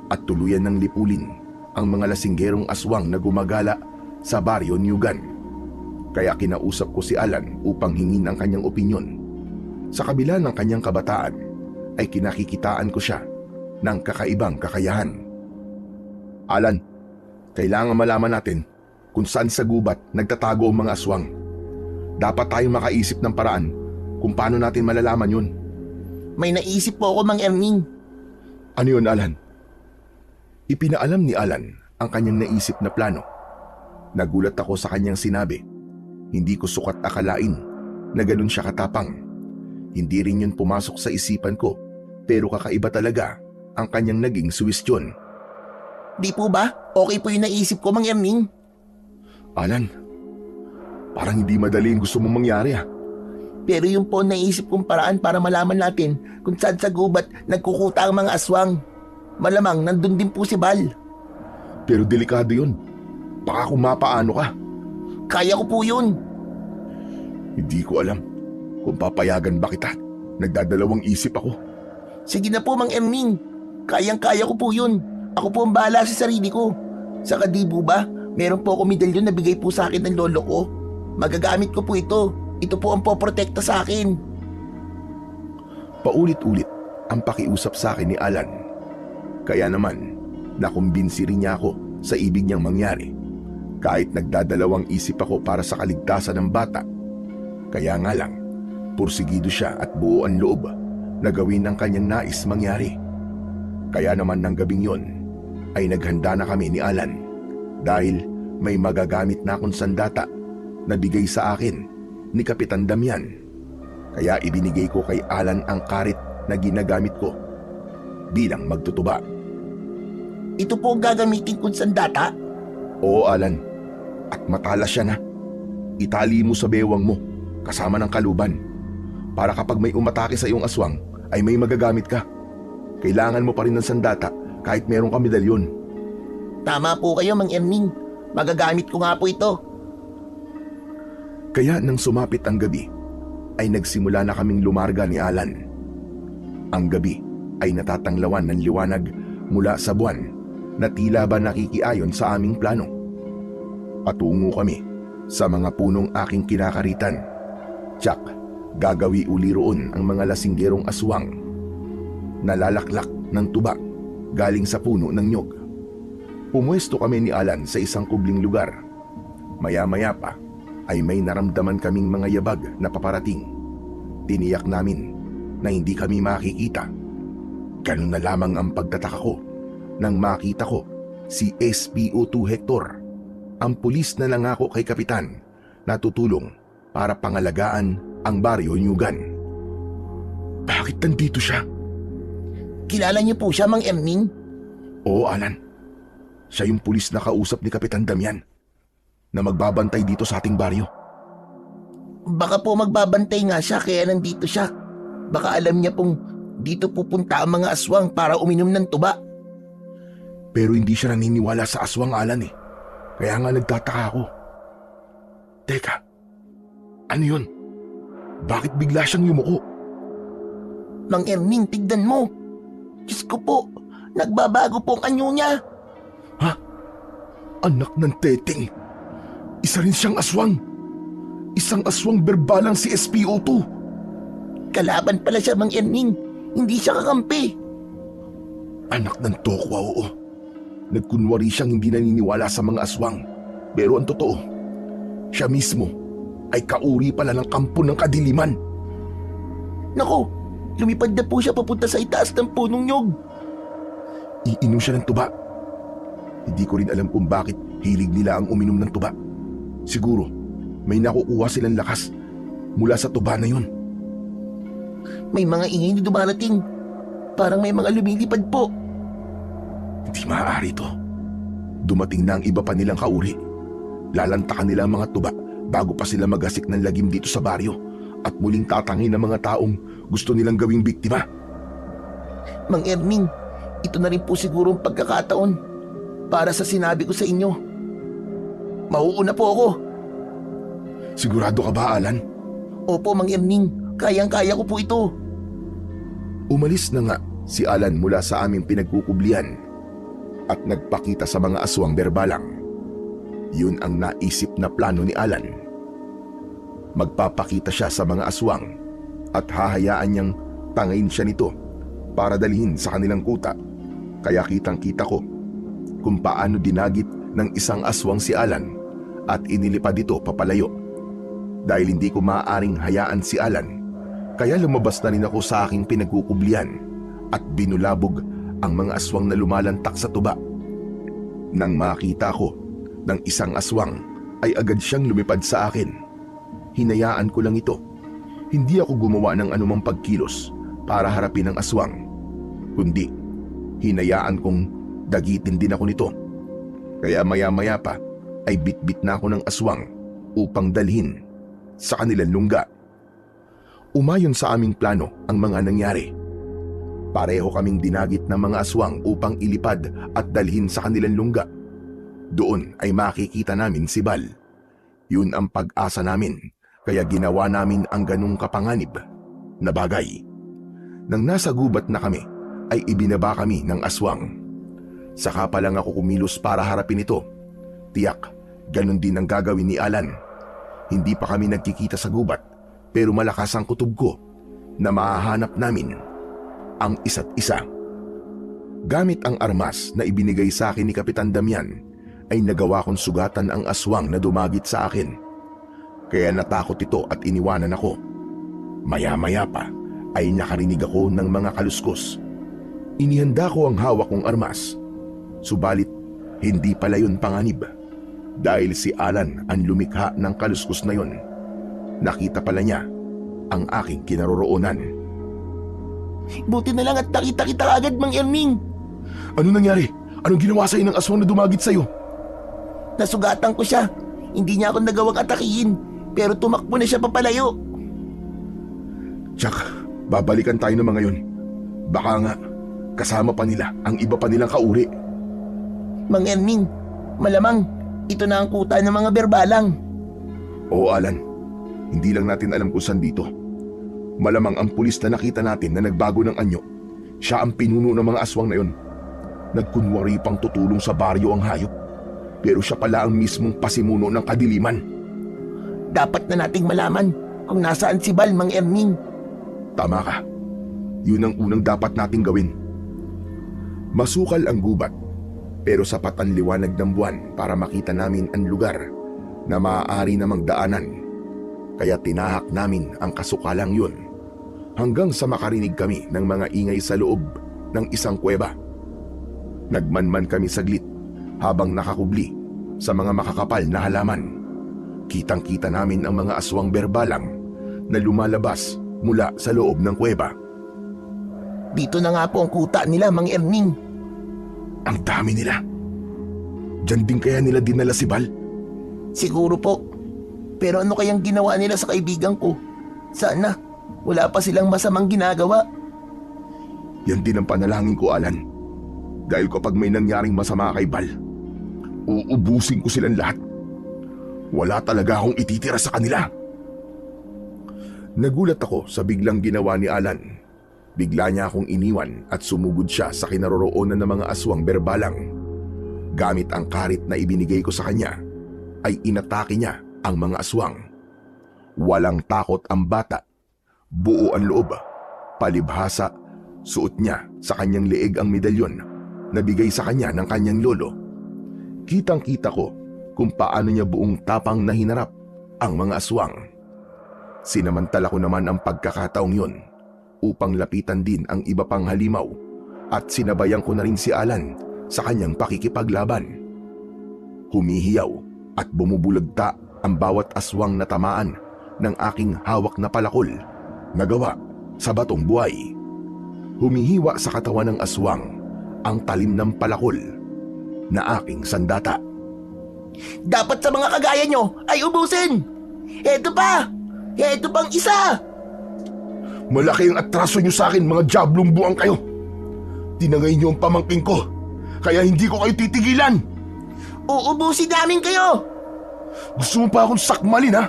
at tuluyan ng lipulin ang mga lasinggerong aswang na gumagala sa baryo Newgan Kaya kinausap ko si Alan upang hingin ang kanyang opinyon. Sa kabila ng kanyang kabataan, ay kinakikitaan ko siya ng kakaibang kakayahan. Alan, kailangan malaman natin kung saan sa gubat nagtatago ang mga aswang. Dapat tayong makaisip ng paraan kung paano natin malalaman yun. May naisip po ako, Mang Erning. Ano yun, Alan? Ipinaalam ni Alan ang kanyang naisip na plano. Nagulat ako sa kanyang sinabi. Hindi ko sukat akalain na ganun siya katapang. Hindi rin yun pumasok sa isipan ko, pero kakaiba talaga ang kanyang naging suwestyon. Di po ba? Okay po yung naisip ko, Mang Erning. Alan, parang hindi madali yung gusto mong mangyari ah. Pero yung po naisip kong paraan para malaman natin kung saan sa gubat nagkukuta ang mga aswang. Malamang nandun din po si Bal. Pero delikado yun. Baka kung mapaano ka. Kaya ko po yun. Hindi ko alam kung papayagan ba kita. Nagdadalawang isip ako. Sige na po, Mang Erning. Kayang-kaya ko po yun. Ako po ang bahala sa sarili ko. Saka di po ba, meron po ako medalyon na bigay po sa akin ng lolo ko. Magagamit ko po ito. Ito po ang poprotekta sa akin. Paulit-ulit ang pakiusap sa akin ni Alan. Kaya naman, nakumbinsi rin niya ako sa ibig niyang mangyari. Kahit nagdadalawang isip ako para sa kaligtasan ng bata. Kaya nga lang, pursigido siya at buo ang loob na gawin ang kanyang nais mangyari. Kaya naman ng gabing yon ay naghanda na kami ni Alan dahil may magagamit na akong sandata na bigay sa akin ni Kapitan Damian. Kaya ibinigay ko kay Alan ang karit na ginagamit ko bilang magtutuba. Ito po ang gagamitin kong sandata? Oo, Alan. At matalas siya na. Itali mo sa bewang mo kasama ng kaluban para kapag may umatake sa iyong aswang ay may magagamit ka. Kailangan mo pa rin ng sandata kahit meron ka medalyon. Tama po kayo, Mang Erning. Magagamit ko nga po ito. Kaya nang sumapit ang gabi, ay nagsimula na kaming lumarga ni Alan. Ang gabi ay natatanglawan ng liwanag mula sa buwan na tila ba nakikiayon sa aming plano. Patungo kami sa mga punong aking kinakaritan. Tsak, gagawi uli roon ang mga lasinggerong aswang. Nalalaklak ng tuba galing sa puno ng nyog. Pumuesto kami ni Alan sa isang kubling lugar. Maya-maya pa ay may naramdaman kaming mga yabag na paparating. Tiniyak namin na hindi kami makikita. Ganun na lamang ang pagtataka ko nang makita ko si SPO2 Hector, ang pulis na nangako kay Kapitan na tutulong para pangalagaan ang baryo Nyugan. Bakit nandito siya? Kilala niyo po siya, Mang Erning? Oo, Alan. Siya yung pulis na kausap ni Kapitan Damian na magbabantay dito sa ating baryo. Baka po magbabantay nga siya kaya nandito siya. Baka alam niya pong dito pupunta ang mga aswang para uminom ng tuba. Pero hindi siya naniniwala sa aswang, Alan eh. Kaya nga nagtataka ako. Teka, ano yun? Bakit bigla siyang yumuko? Mang Erning, tignan mo. Diyos ko po, nagbabago po ang anyo niya. Ha? Anak ng teting. Isa rin siyang aswang. Isang aswang berbalang si SPO2. Kalaban pala siya, Mang Erning. Hindi siya kakampi. Anak ng tokwa, oo. Nagkunwari siyang hindi naniniwala sa mga aswang. Pero ang totoo, siya mismo ay kauri pala ng kampo ng kadiliman. Naku, lumipad na po siya papunta sa itaas ng punong nyog. Iinom siya ng tuba. Hindi ko rin alam kung bakit hilig nila ang uminom ng tuba. Siguro, may nakukuha silang lakas mula sa tuba na yun. May mga ingay na dumarating. Parang may mga lumilipad po. Hindi maaari to. Dumating na ang iba pa nilang kauri. Lalantakan nila ang mga tuba bago pa sila magasik ng lagim dito sa baryo at muling tatangin ng mga taong gusto nilang gawing biktima. Mang Erning, ito na rin po siguro ang pagkakataon para sa sinabi ko sa inyo. Mauuna po ako. Sigurado ka ba, Alan? Opo, Mang Erning. Kayang-kaya ko po ito. Umalis na nga si Alan mula sa aming pinagkukublian at nagpakita sa mga aswang berbalang. Yun ang naisip na plano ni Alan magpapakita siya sa mga aswang at hahayaan niyang tangayin siya nito para dalhin sa kanilang kuta. Kaya kitang-kita ko kung paano dinagit ng isang aswang si Alan at inilipad ito papalayo. Dahil hindi ko maaaring hayaan si Alan, kaya lumabas na rin ako sa aking pinagkukublian at binulabog ang mga aswang na lumalantak sa tuba. Nang makita ko ng isang aswang ay agad siyang lumipad sa akin. Hinayaan ko lang ito. Hindi ako gumawa ng anumang pagkilos para harapin ang aswang, kundi hinayaan kong dagitin din ako nito. Kaya maya-maya pa ay bitbit na ako ng aswang upang dalhin sa kanilang lungga. Umayon sa aming plano ang mga nangyari. Pareho kaming dinagit ng mga aswang upang ilipad at dalhin sa kanilang lungga. Doon ay makikita namin si Bal. Yun ang pag-asa namin, kaya ginawa namin ang ganung kapanganib na bagay. Nang nasa gubat na kami, ay ibinaba kami ng aswang. Saka pa lang ako kumilos para harapin ito. Tiyak, ganun din ang gagawin ni Alan. Hindi pa kami nagkikita sa gubat, pero malakas ang kutob ko na mahahanap namin ang isa't isa. Gamit ang armas na ibinigay sa akin ni Kapitan Damian, ay nagawa kong sugatan ang aswang na dumagit sa akin. Kaya natakot ito at iniwanan ako. Maya-maya pa ay nakarinig ako ng mga kaluskos. Inihanda ko ang hawak kong armas. Subalit, hindi pala yun panganib. Dahil si Alan ang lumikha ng kaluskos na yun. Nakita pala niya ang aking kinaroroonan. Buti na lang at nakita kita agad, Mang Erning. Ano nangyari? Anong ginawa sa'yo ng aswang na dumagit sa'yo? Nasugatan ko siya. Hindi niya ako nagawang atakihin, pero tumakbo na siya papalayo. Jack, babalikan tayo ng mga yun. Baka nga, kasama pa nila ang iba pa nilang kauri. Mang Erning, malamang ito na ang kuta ng mga berbalang. Oo, Alan. Hindi lang natin alam kung saan dito. Malamang ang pulis na nakita natin na nagbago ng anyo, siya ang pinuno ng mga aswang na yun. Nagkunwari pang tutulong sa baryo ang hayop, pero siya pala ang mismong pasimuno ng kadiliman. Dapat na nating malaman kung nasaan si Bal, Mang Erning. Tama ka. Yun ang unang dapat nating gawin. Masukal ang gubat, pero sapat ang liwanag ng buwan para makita namin ang lugar na maaari namang daanan. Kaya tinahak namin ang kasukalang yun hanggang sa makarinig kami ng mga ingay sa loob ng isang kuweba. Nagmanman kami saglit habang nakakubli sa mga makakapal na halaman. Kitang-kita namin ang mga aswang berbalang na lumalabas mula sa loob ng kuweba. Dito na nga po ang kuta nila, Mang Erning. Ang dami nila. Diyan din kaya nila dinala si Bal? Siguro po. Pero ano kayang ginawa nila sa kaibigan ko? Sana wala pa silang masamang ginagawa. Yan din ang panalangin ko, Alan. Dahil kapag may nangyaring masama kay Bal, uubusin ko silang lahat. Wala talaga akong ititira sa kanila. Nagulat ako sa biglang ginawa ni Alan. Bigla niya akong iniwan at sumugod siya sa kinaroroonan ng mga aswang berbalang. Gamit ang karit na ibinigay ko sa kanya, ay inatake niya ang mga aswang. Walang takot ang bata. Buo ang loob. Palibhasa, suot niya sa kanyang leeg ang medalyon na bigay sa kanya ng kanyang lolo. Kitang-kita ko kung paano niya buong tapang na hinarap ang mga aswang. Sinamantala ko naman ang pagkakataong yun upang lapitan din ang iba pang halimaw at sinabayan ko na rin si Alan sa kanyang pakikipaglaban. Humihiyaw at bumubulagta ang bawat aswang na tamaan ng aking hawak na palakol na gawa sa batong buhay. Humihiwa sa katawan ng aswang ang talim ng palakol na aking sandata. Dapat sa mga kagaya nyo ay ubusin! Eto pa! Eto pang isa! Malaki ang atraso nyo sa akin, mga diablong buwang kayo. Tinangay nyo ang pamangking ko, kaya hindi ko kayo titigilan. Uubusin namin kayo! Gusto mo pa akong sakmalin, ha?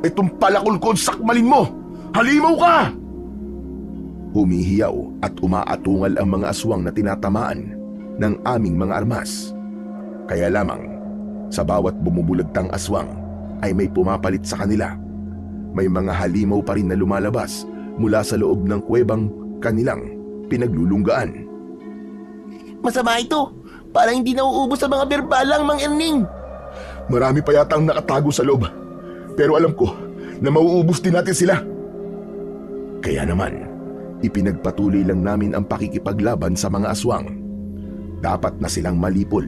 Itong palakol ko ang sakmalin mo! Halimaw ka! Humihiyaw at umaatungal ang mga aswang na tinatamaan ng aming mga armas. Kaya lamang, sa bawat bumubulagtang aswang ay may pumapalit sa kanila. may mga halimaw pa rin na lumalabas mula sa loob ng kuwebang kanilang pinaglulunggaan. Masama ito. Parang hindi nauubos sa mga berbalang, Mang Erning. Marami pa yata ang nakatago sa loob. Pero alam ko na mauubos din natin sila. Kaya naman, ipinagpatuloy lang namin ang pakikipaglaban sa mga aswang. Dapat na silang malipol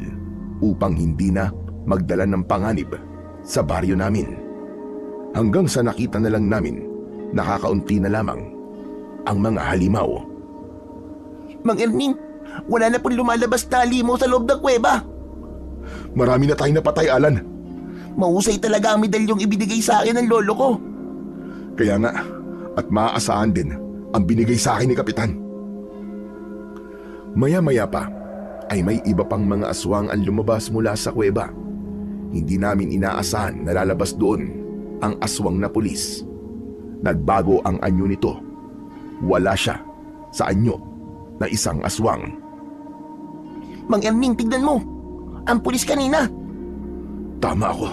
upang hindi na magdala ng panganib sa baryo namin. Hanggang sa nakita na lang namin, nakakaunti na lamang ang mga halimaw. Mang Erning, wala na pong lumalabas na halimaw sa loob ng kuweba. Marami na tayong napatay, Alan. Mahusay talaga ang medalyong ibinigay sa akin ng lolo ko. Kaya nga, at maaasahan din ang binigay sa akin ni Kapitan. Maya-maya pa ay may iba pang mga aswang ang lumabas mula sa kuweba. Hindi namin inaasahan na lalabas doon ang aswang na pulis. Nagbago ang anyo nito. Wala siya sa anyo na isang aswang. Mang Erning, tignan mo. Ang pulis kanina. Tama ako.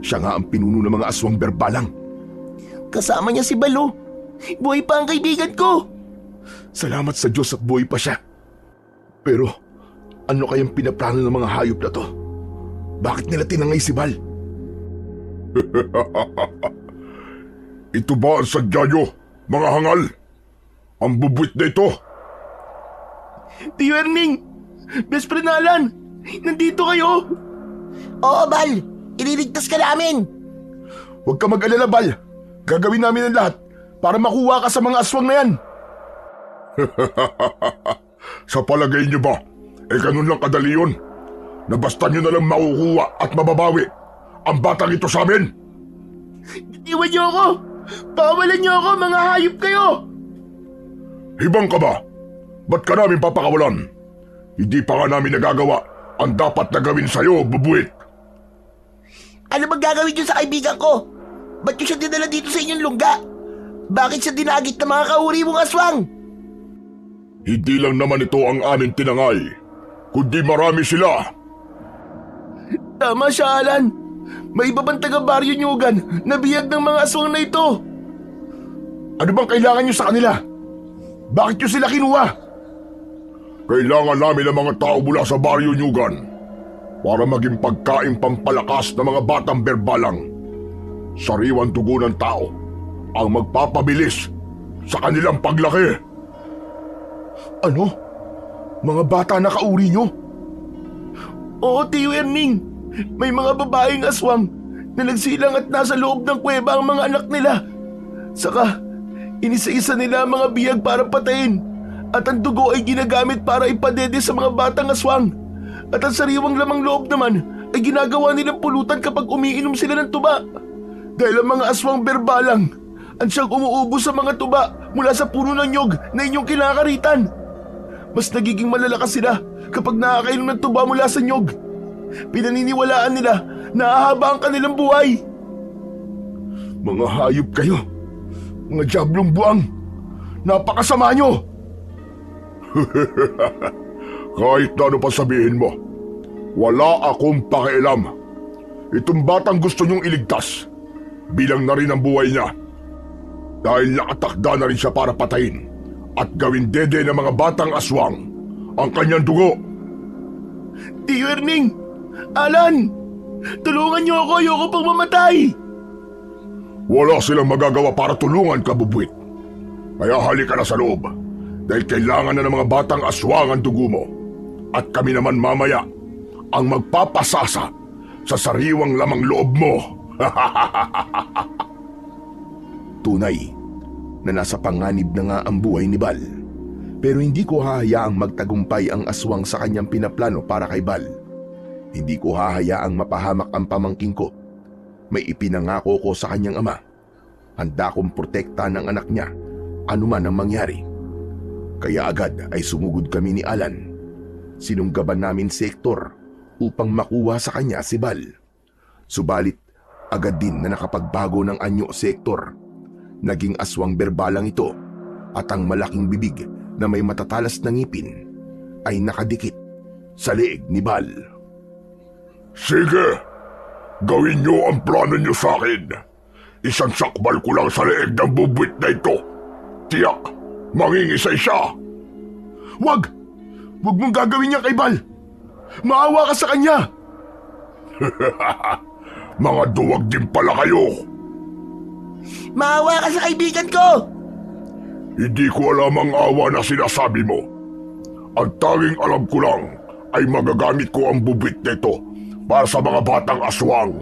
Siya nga ang pinuno ng mga aswang berbalang. Kasama niya si Balo. Buhay pa ang kaibigan ko. Salamat sa Diyos at buhay pa siya. Pero ano kayang pinaplano ng mga hayop na to? Bakit nila tinangay si Bal? Ito ba ang sadya nyo, mga hangal? Ang bubuit na ito? Tio Erning! Best friend Alan! Nandito kayo! Oo, Bal! Ililigtas ka namin! Huwag ka mag-alala, Bal. Gagawin namin ang lahat para makuha ka sa mga aswang na yan. Sa palagay nyo ba, ganun lang kadali yun? Na basta nyo na lang makukuha at mababawi ang batang ito sa amin? Iwan niyo ako! Pawalan niyo ako, mga hayop kayo! Hibang ka ba? Ba't ka namin papakawalan? Hindi pa nga namin nagagawa ang dapat na gawin sa'yo, bubuit. Ano bang gagawin niyo sa kaibigan ko? Ba't niyo siya dinala dito sa inyong lungga? Bakit siya dinagit ng mga kauri mong aswang? Hindi lang naman ito ang aming tinangay, kundi marami sila. Tama siya, Alan. May iba bang taga-baryo Nyugan na biyag ng mga aswang na ito? Ano bang kailangan nyo sa kanila? Bakit nyo sila kinuha? Kailangan namin ng mga tao mula sa baryo Nyugan para maging pagkaing pampalakas ng mga batang berbalang. Sariwang dugo ng tao ang magpapabilis sa kanilang paglaki. Ano? Mga bata na kauri nyo? Oo, Tio Erning. May mga babaeng aswang na nagsilang at nasa loob ng kuweba ang mga anak nila. Saka, inisa-isa nila ang mga biyag para patayin. At ang dugo ay ginagamit para ipadede sa mga batang aswang. At ang sariwang lamang loob naman ay ginagawa nilang pulutan kapag umiinom sila ng tuba. Dahil ang mga aswang berbalang ang siyang umuubos sa mga tuba mula sa puno ng nyog na inyong kinakaritan. Mas nagiging malalakas sila kapag nakakainom ng tuba mula sa nyog. Pinaniniwalaan nila na ahaba ang kanilang buhay. Mga hayop kayo. Mga diablong buang. Napakasama nyo. Kahit na ano pa sabihin mo, wala akong pakialam. Itong batang gusto niyong iligtas, bilang na rin ang buhay niya. Dahil nakatakda na rin siya para patayin at gawin dede ng mga batang aswang ang kanyang dugo. Tio Erning! Alan! Tulungan niyo ako! Ayoko pang mamatay! Wala silang magagawa para tulungan ka, bubuit. Kaya halika na sa loob dahil kailangan na ng mga batang aswang ang dugo mo. At kami naman mamaya ang magpapasasa sa sariwang lamang loob mo. Tunay na nasa panganib na nga ang buhay ni Bal. Pero hindi ko hahayaang magtagumpay ang aswang sa kanyang pinaplano para kay Bal. Hindi ko hahayaang mapahamak ang pamangking ko. May ipinangako ko sa kanyang ama. Handa kong protekta ng anak niya, anuman ang mangyari. Kaya agad ay sumugod kami ni Alan. Sinunggaban namin si Hector upang makuha sa kanya si Bal. Subalit, agad din na nakapagbago ng anyo si Hector. Naging aswang berbalang ito at ang malaking bibig na may matatalas na ngipin ay nakadikit sa leeg ni Bal. Sige, gawin niyo ang plano niyo sa akin. Isang sakbal ko lang sa leeg ng bubwit na ito. Tiyak, mangingisay siya. Wag! Wag mong gagawin niya kay Bal! Maawa ka sa kanya! Mga duwag din pala kayo. Maawa ka sa kaibigan ko! Hindi ko alam ang awa na sinasabi mo. Ang tanging alam ko lang ay magagamit ko ang bubwit nito para sa mga batang aswang.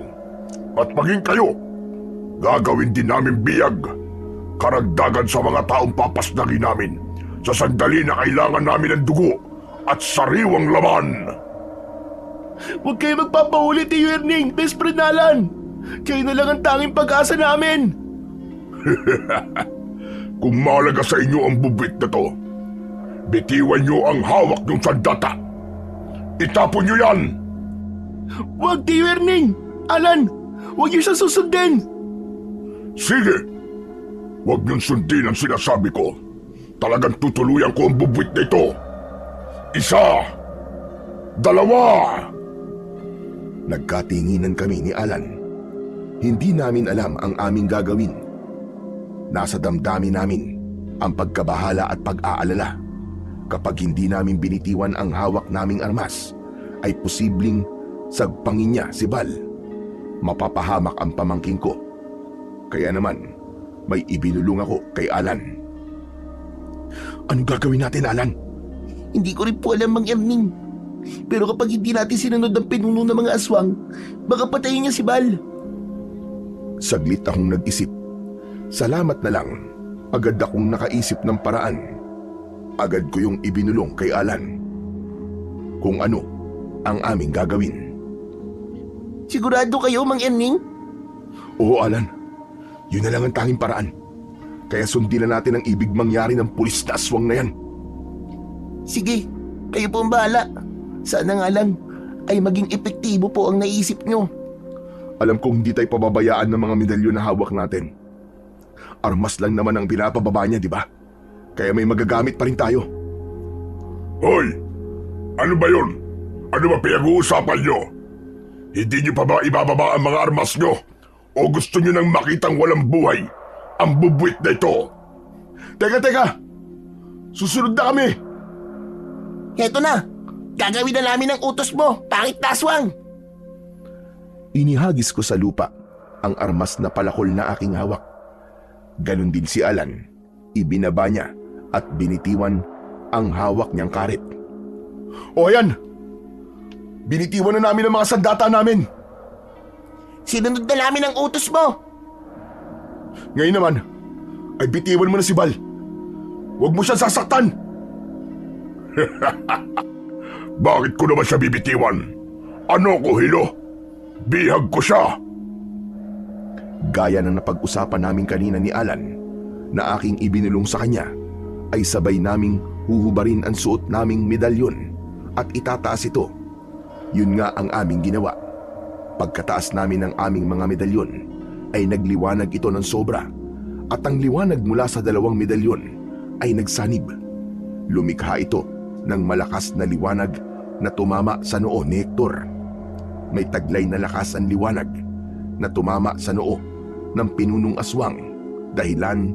At maging kayo, gagawin din namin biyag, karagdagan sa mga taong papasnagin namin sa sandali na kailangan namin ng dugo at sariwang laman. Huwag kayo magpapaulit, Tiyo Erning, best friend Alan! Kayo na lang ang tanging pag-asa namin! Kung mahalaga sa inyo ang bubwit na to, bitiwan nyo ang hawak ng sandata. Itapon nyo yan! Huwag, Tiyo Erning! Alan, huwag niyo siyang susundin! Sige! Huwag niyong sundin ang sinasabi ko. Talagang tutuluyan ko ang bubwit na ito. Isa! Dalawa! Nagkatinginan kami ni Alan. Hindi namin alam ang aming gagawin. Nasa damdamin namin ang pagkabahala at pag-aalala. Kapag hindi namin binitiwan ang hawak naming armas, ay posibleng sagpangin niya si Bal. Mapapahamak ang pamangking ko. Kaya naman, may ibinulong ako kay Alan. Anong gagawin natin, Alan? Hindi ko rin po alam, Mang Erning. Pero kapag hindi natin sinunod ang pinuno ng mga aswang, baka patayin niya si Bal. Saglit akong nag-isip. Salamat na lang, agad akong nakaisip ng paraan. Agad ko yung ibinulong kay Alan kung ano ang aming gagawin. Sigurado kayo, Mang Erning? Oo, Alan. Yun na lang ang tanging paraan. Kaya sundin na natin ang ibig mangyari ng pulis na aswang na yan. Sige, kayo po ang bahala. Sana nga lang ay maging epektibo po ang naisip nyo. Alam kong hindi tayo pababayaan ng mga medalyon na hawak natin. Armas lang naman ang pinapababa niya, di ba? Kaya may magagamit pa rin tayo. Hoy! Ano ba yun? Ano ba pinag-uusapan nyo? Hindi nyo pa ba ibababa ang mga armas nyo? O gusto nyo nang makitang walang buhay ang bubwit na ito? Teka! Susunod na kami! Heto na! Gagawin na namin ang utos mo, pangit na aswang! Inihagis ko sa lupa ang armas na palakol na aking hawak. Ganon din si Alan. Ibinaba niya at binitiwan ang hawak niyang karet. O ayan! Binitiwan na namin ang mga sandata namin! Sinunod na namin ang utos mo! Ngayon naman, ay bitiwan mo na si Bal. Huwag mo siyang sasaktan! Bakit ko naman siya bibitiwan? Ano ko, Hilo? Bihag ko siya! Gaya ng napag-usapan namin kanina ni Alan na aking ibinulong sa kanya, ay sabay naming huhubarin ang suot naming medalyon at itataas ito. Yun nga ang aming ginawa. Pagkataas namin ng aming mga medalyon, ay nagliwanag ito ng sobra, at ang liwanag mula sa dalawang medalyon ay nagsanib. Lumikha ito ng malakas na liwanag na tumama sa noo ni Hector. May taglay na lakas ang liwanag na tumama sa noo ng pinunong aswang, dahilan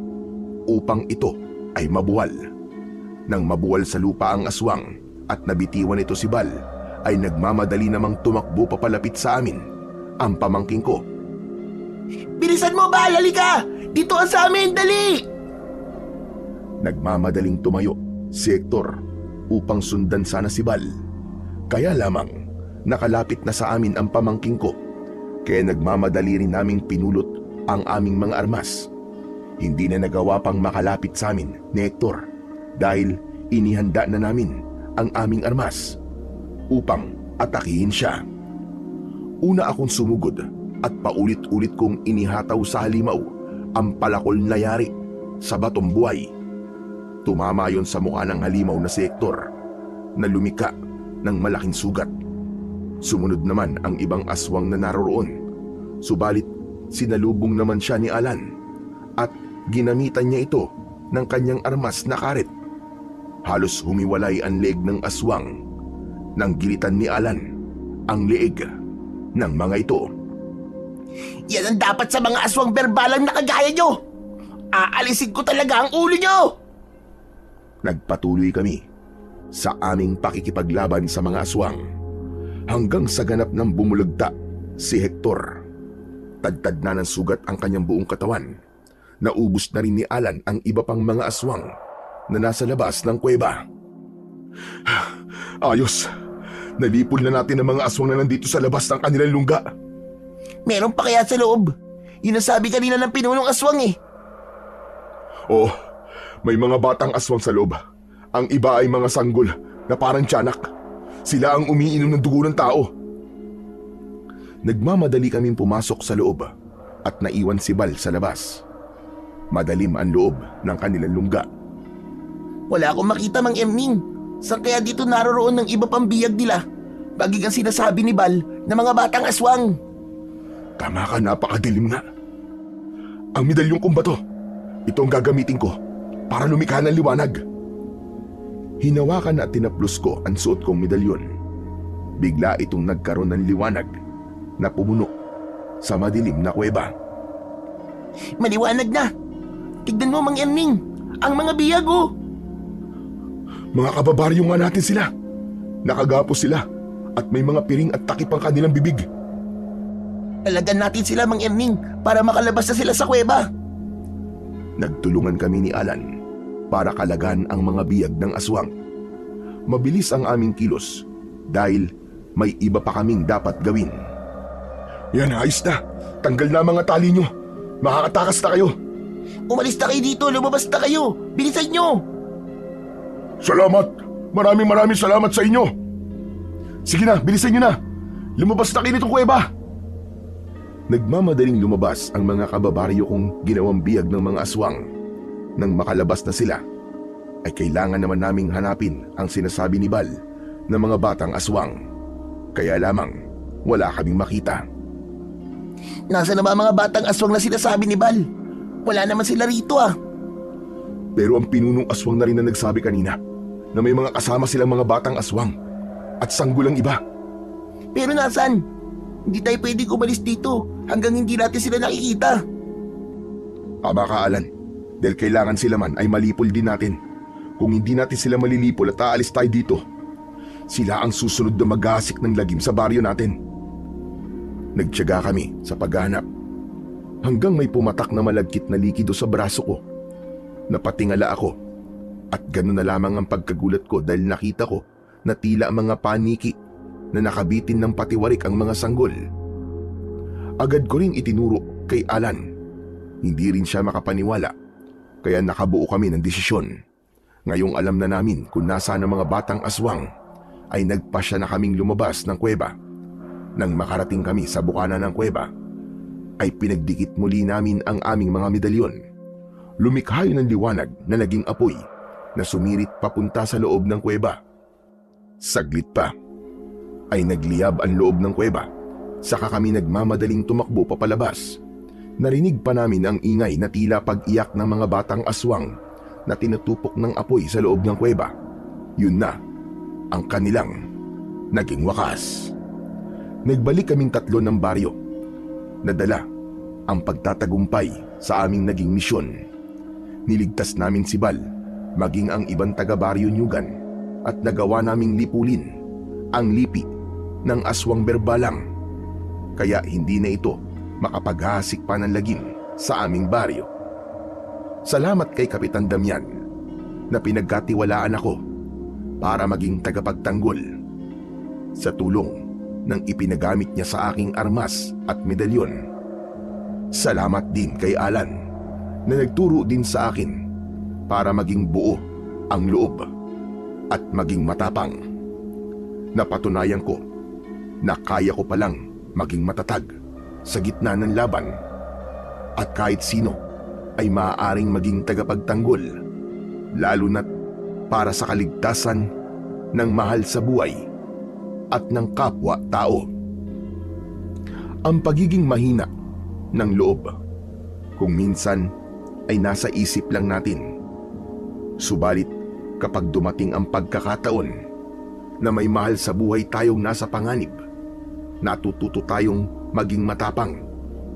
upang ito ay mabuwal. Nang mabuwal sa lupa ang aswang at nabitiwan ito si Bal, ay nagmamadali namang tumakbo papalapit sa amin ang pamangking ko. Bilisan mo, Bal! Halika! Dito ka sa amin! Dali! Nagmamadaling tumayo si Hector upang sundan sana si Bal. Kaya lamang nakalapit na sa amin ang pamangking ko, kaya nagmamadali rin naming pinulot ang aming mga armas. Hindi na nagawa pang makalapit sa amin ni Hector dahil inihanda na namin ang aming armas upang atakihin siya. Una akong sumugod at paulit-ulit kong inihataw sa halimaw ang palakol na yari sa batong buhay. Tumama yon sa mukha ng halimaw na si Hector na lumika ng malaking sugat. Sumunod naman ang ibang aswang na naroroon, subalit sinalubong naman siya ni Alan at ginamitan niya ito ng kanyang armas na karet. Halos humiwalay ang leeg ng aswang nang gilitan ni Alan ang leeg ng mga ito. Yan ang dapat sa mga aswang berbalang na kagaya nyo. Aalisin ko talaga ang ulo nyo. Nagpatuloy kami sa aming pakikipaglaban sa mga aswang hanggang sa ganap ng bumulagta si Hector. Tadtad na ng sugat ang kanyang buong katawan. Naubos na rin ni Alan ang iba pang mga aswang na nasa labas ng kuweba. Ayos. Nalipol na natin ang mga aswang na nandito sa labas ng kanilang lungga. Meron pa kaya sa loob? Yun ang sabi kanina ng pinunong aswang eh. Oo, may mga batang aswang sa loob. Ang iba ay mga sanggol na parang tiyanak. Sila ang umiinom ng dugo ng tao. Nagmamadali kaming pumasok sa loob at naiwan si Bal sa labas. Madalim ang loob ng kanilang lungga. Wala akong makita, Mang Erning. Saan kaya dito naroroon ng iba pang biyag nila? Bagig ang sinasabi ni Bal na mga batang aswang. Tama ka, napakadilim nga. Ang medalyong kong bato, ito ang gagamitin ko para lumikha ng liwanag. Hinawakan at tinaplos ko ang suot kong medalyon. Bigla itong nagkaroon ng liwanag na pumuno sa madilim na kuweba. Maliwanag na. Tignan mo, Mang Erning. Ang mga biyag oh. Mga kababaryo nga natin sila. Nakagapos sila at may mga piring at takip ang kanilang bibig. Alagan natin sila, Mang Erning, para makalabas na sila sa kuweba. Nagtulungan kami ni Alan para kalagan ang mga biyag ng aswang. Mabilis ang aming kilos dahil may iba pa kaming dapat gawin. Yan, ayos na. Tanggal na mga tali nyo. Makakatakas na kayo. Umalis na kayo dito, lumabas na kayo. Bilisan nyo. Salamat. Maraming salamat sa inyo. Sige na, bilisan nyo na. Lumabas na kayo nitong kuweba. Nagmamadaling lumabas ang mga kababaryo kong ginawang biyag ng mga aswang. Nang makalabas na sila, ay kailangan naman naming hanapin ang sinasabi ni Bal na mga batang aswang. Kaya lamang, wala kaming makita. Nasaan na ba mga batang aswang na sinasabi ni Bal? Wala naman sila rito ah. Pero ang pinunong aswang na rin na nagsabi kanina na may mga kasama silang mga batang aswang at sanggulang iba. Pero nasaan? Hindi tayo pwedeng umalis dito hanggang hindi natin sila nakikita. Tama ka, Alan. Dahil kailangan sila man ay malipol din natin. Kung hindi natin sila malilipol at aalis tayo dito, sila ang susunod na maghahasik ng lagim sa baryo natin. Nagtiyaga kami sa paghahanap hanggang may pumatak na malagkit na likido sa braso ko. Napatingala ako at gano'n na lamang ang pagkagulat ko dahil nakita ko na tila mga paniki na nakabitin ng patiwarik ang mga sanggol. Agad ko ring itinuro kay Alan. Hindi rin siya makapaniwala, kaya nakabuo kami ng desisyon. Ngayong alam na namin kung nasaan ang mga batang aswang, ay nagpasya na kaming lumabas ng kuweba. Nang makarating kami sa bukana ng kuweba, ay pinagdikit muli namin ang aming mga medalyon. Lumikha yun ng liwanag na naging apoy na sumirit papunta sa loob ng kuweba. Saglit pa, ay nagliyab ang loob ng kuweba. Saka kami nagmamadaling tumakbo papalabas. Narinig pa namin ang ingay na tila pag-iyak ng mga batang aswang na tinutupok ng apoy sa loob ng kuweba. Yun na ang kanilang naging wakas. Nagbalik kaming tatlo ng baryo. Nadala ang pagtatagumpay sa aming naging misyon. Niligtas namin si Bal, maging ang ibang taga-baryo Nyugan, at nagawa naming lipulin ang lipi ng aswang berbalang. Kaya hindi na ito makapaghasik pa ng lagim sa aming baryo. Salamat kay Kapitan Damian na pinagkatiwalaan ako para maging tagapagtanggol. Sa tulong ng ipinagamit niya sa aking armas at medalyon. Salamat din kay Alan na nagturo din sa akin para maging buo ang loob at maging matapang. Napatunayan ko na kaya ko palang maging matatag sa gitna ng laban at kahit sino ay maaaring maging tagapagtanggol, lalo na't para sa kaligtasan ng mahal sa buhay at ng kapwa-tao. Ang pagiging mahina ng loob kung minsan ay nasa isip lang natin. Subalit kapag dumating ang pagkakataon na may mahal sa buhay tayong nasa panganib, natututo tayong maging matapang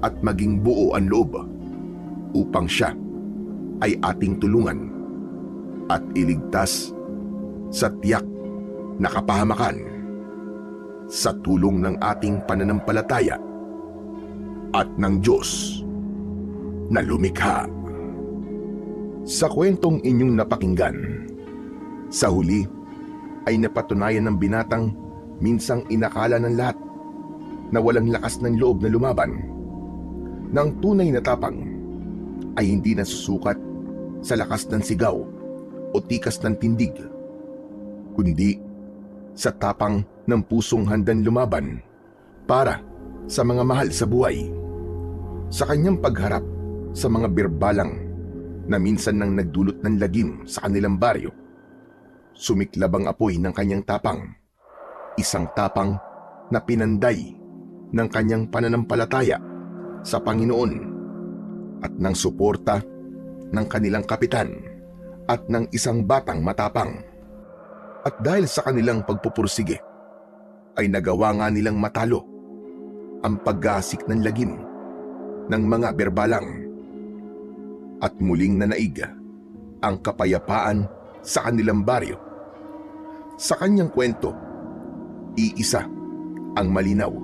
at maging buo ang loob upang siya ay ating tulungan at iligtas sa tiyak na kapahamakan sa tulong ng ating pananampalataya at ng Diyos na lumikha. Sa kwentong inyong napakinggan, sa huli ay napatunayan ng binatang minsang inakala ng lahat na walang lakas ng loob na lumaban, ng tunay na tapang ay hindi nasusukat sa lakas ng sigaw o tikas ng tindig, kundi sa tapang ng pusong handang lumaban para sa mga mahal sa buhay. Sa kanyang pagharap sa mga birbalang na minsan nang nagdulot ng lagim sa kanilang baryo, sumiklab ang apoy ng kanyang tapang, isang tapang na pinanday ng kanyang pananampalataya sa Panginoon at ng suporta ng kanilang kapitan at ng isang batang matapang. At dahil sa kanilang pagpupursige, ay nagawa nga nilang matalo ang paggasik ng lagim ng mga berbalang at muling nanaig ang kapayapaan sa kanilang baryo. Sa kanyang kwento, iisa ang malinaw.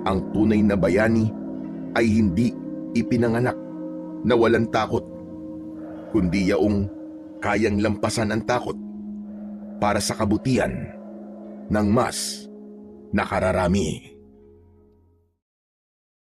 Ang tunay na bayani ay hindi ipinanganak na walang takot, kundi yaong kayang lampasan ang takot para sa kabutihan ng mas nakararami.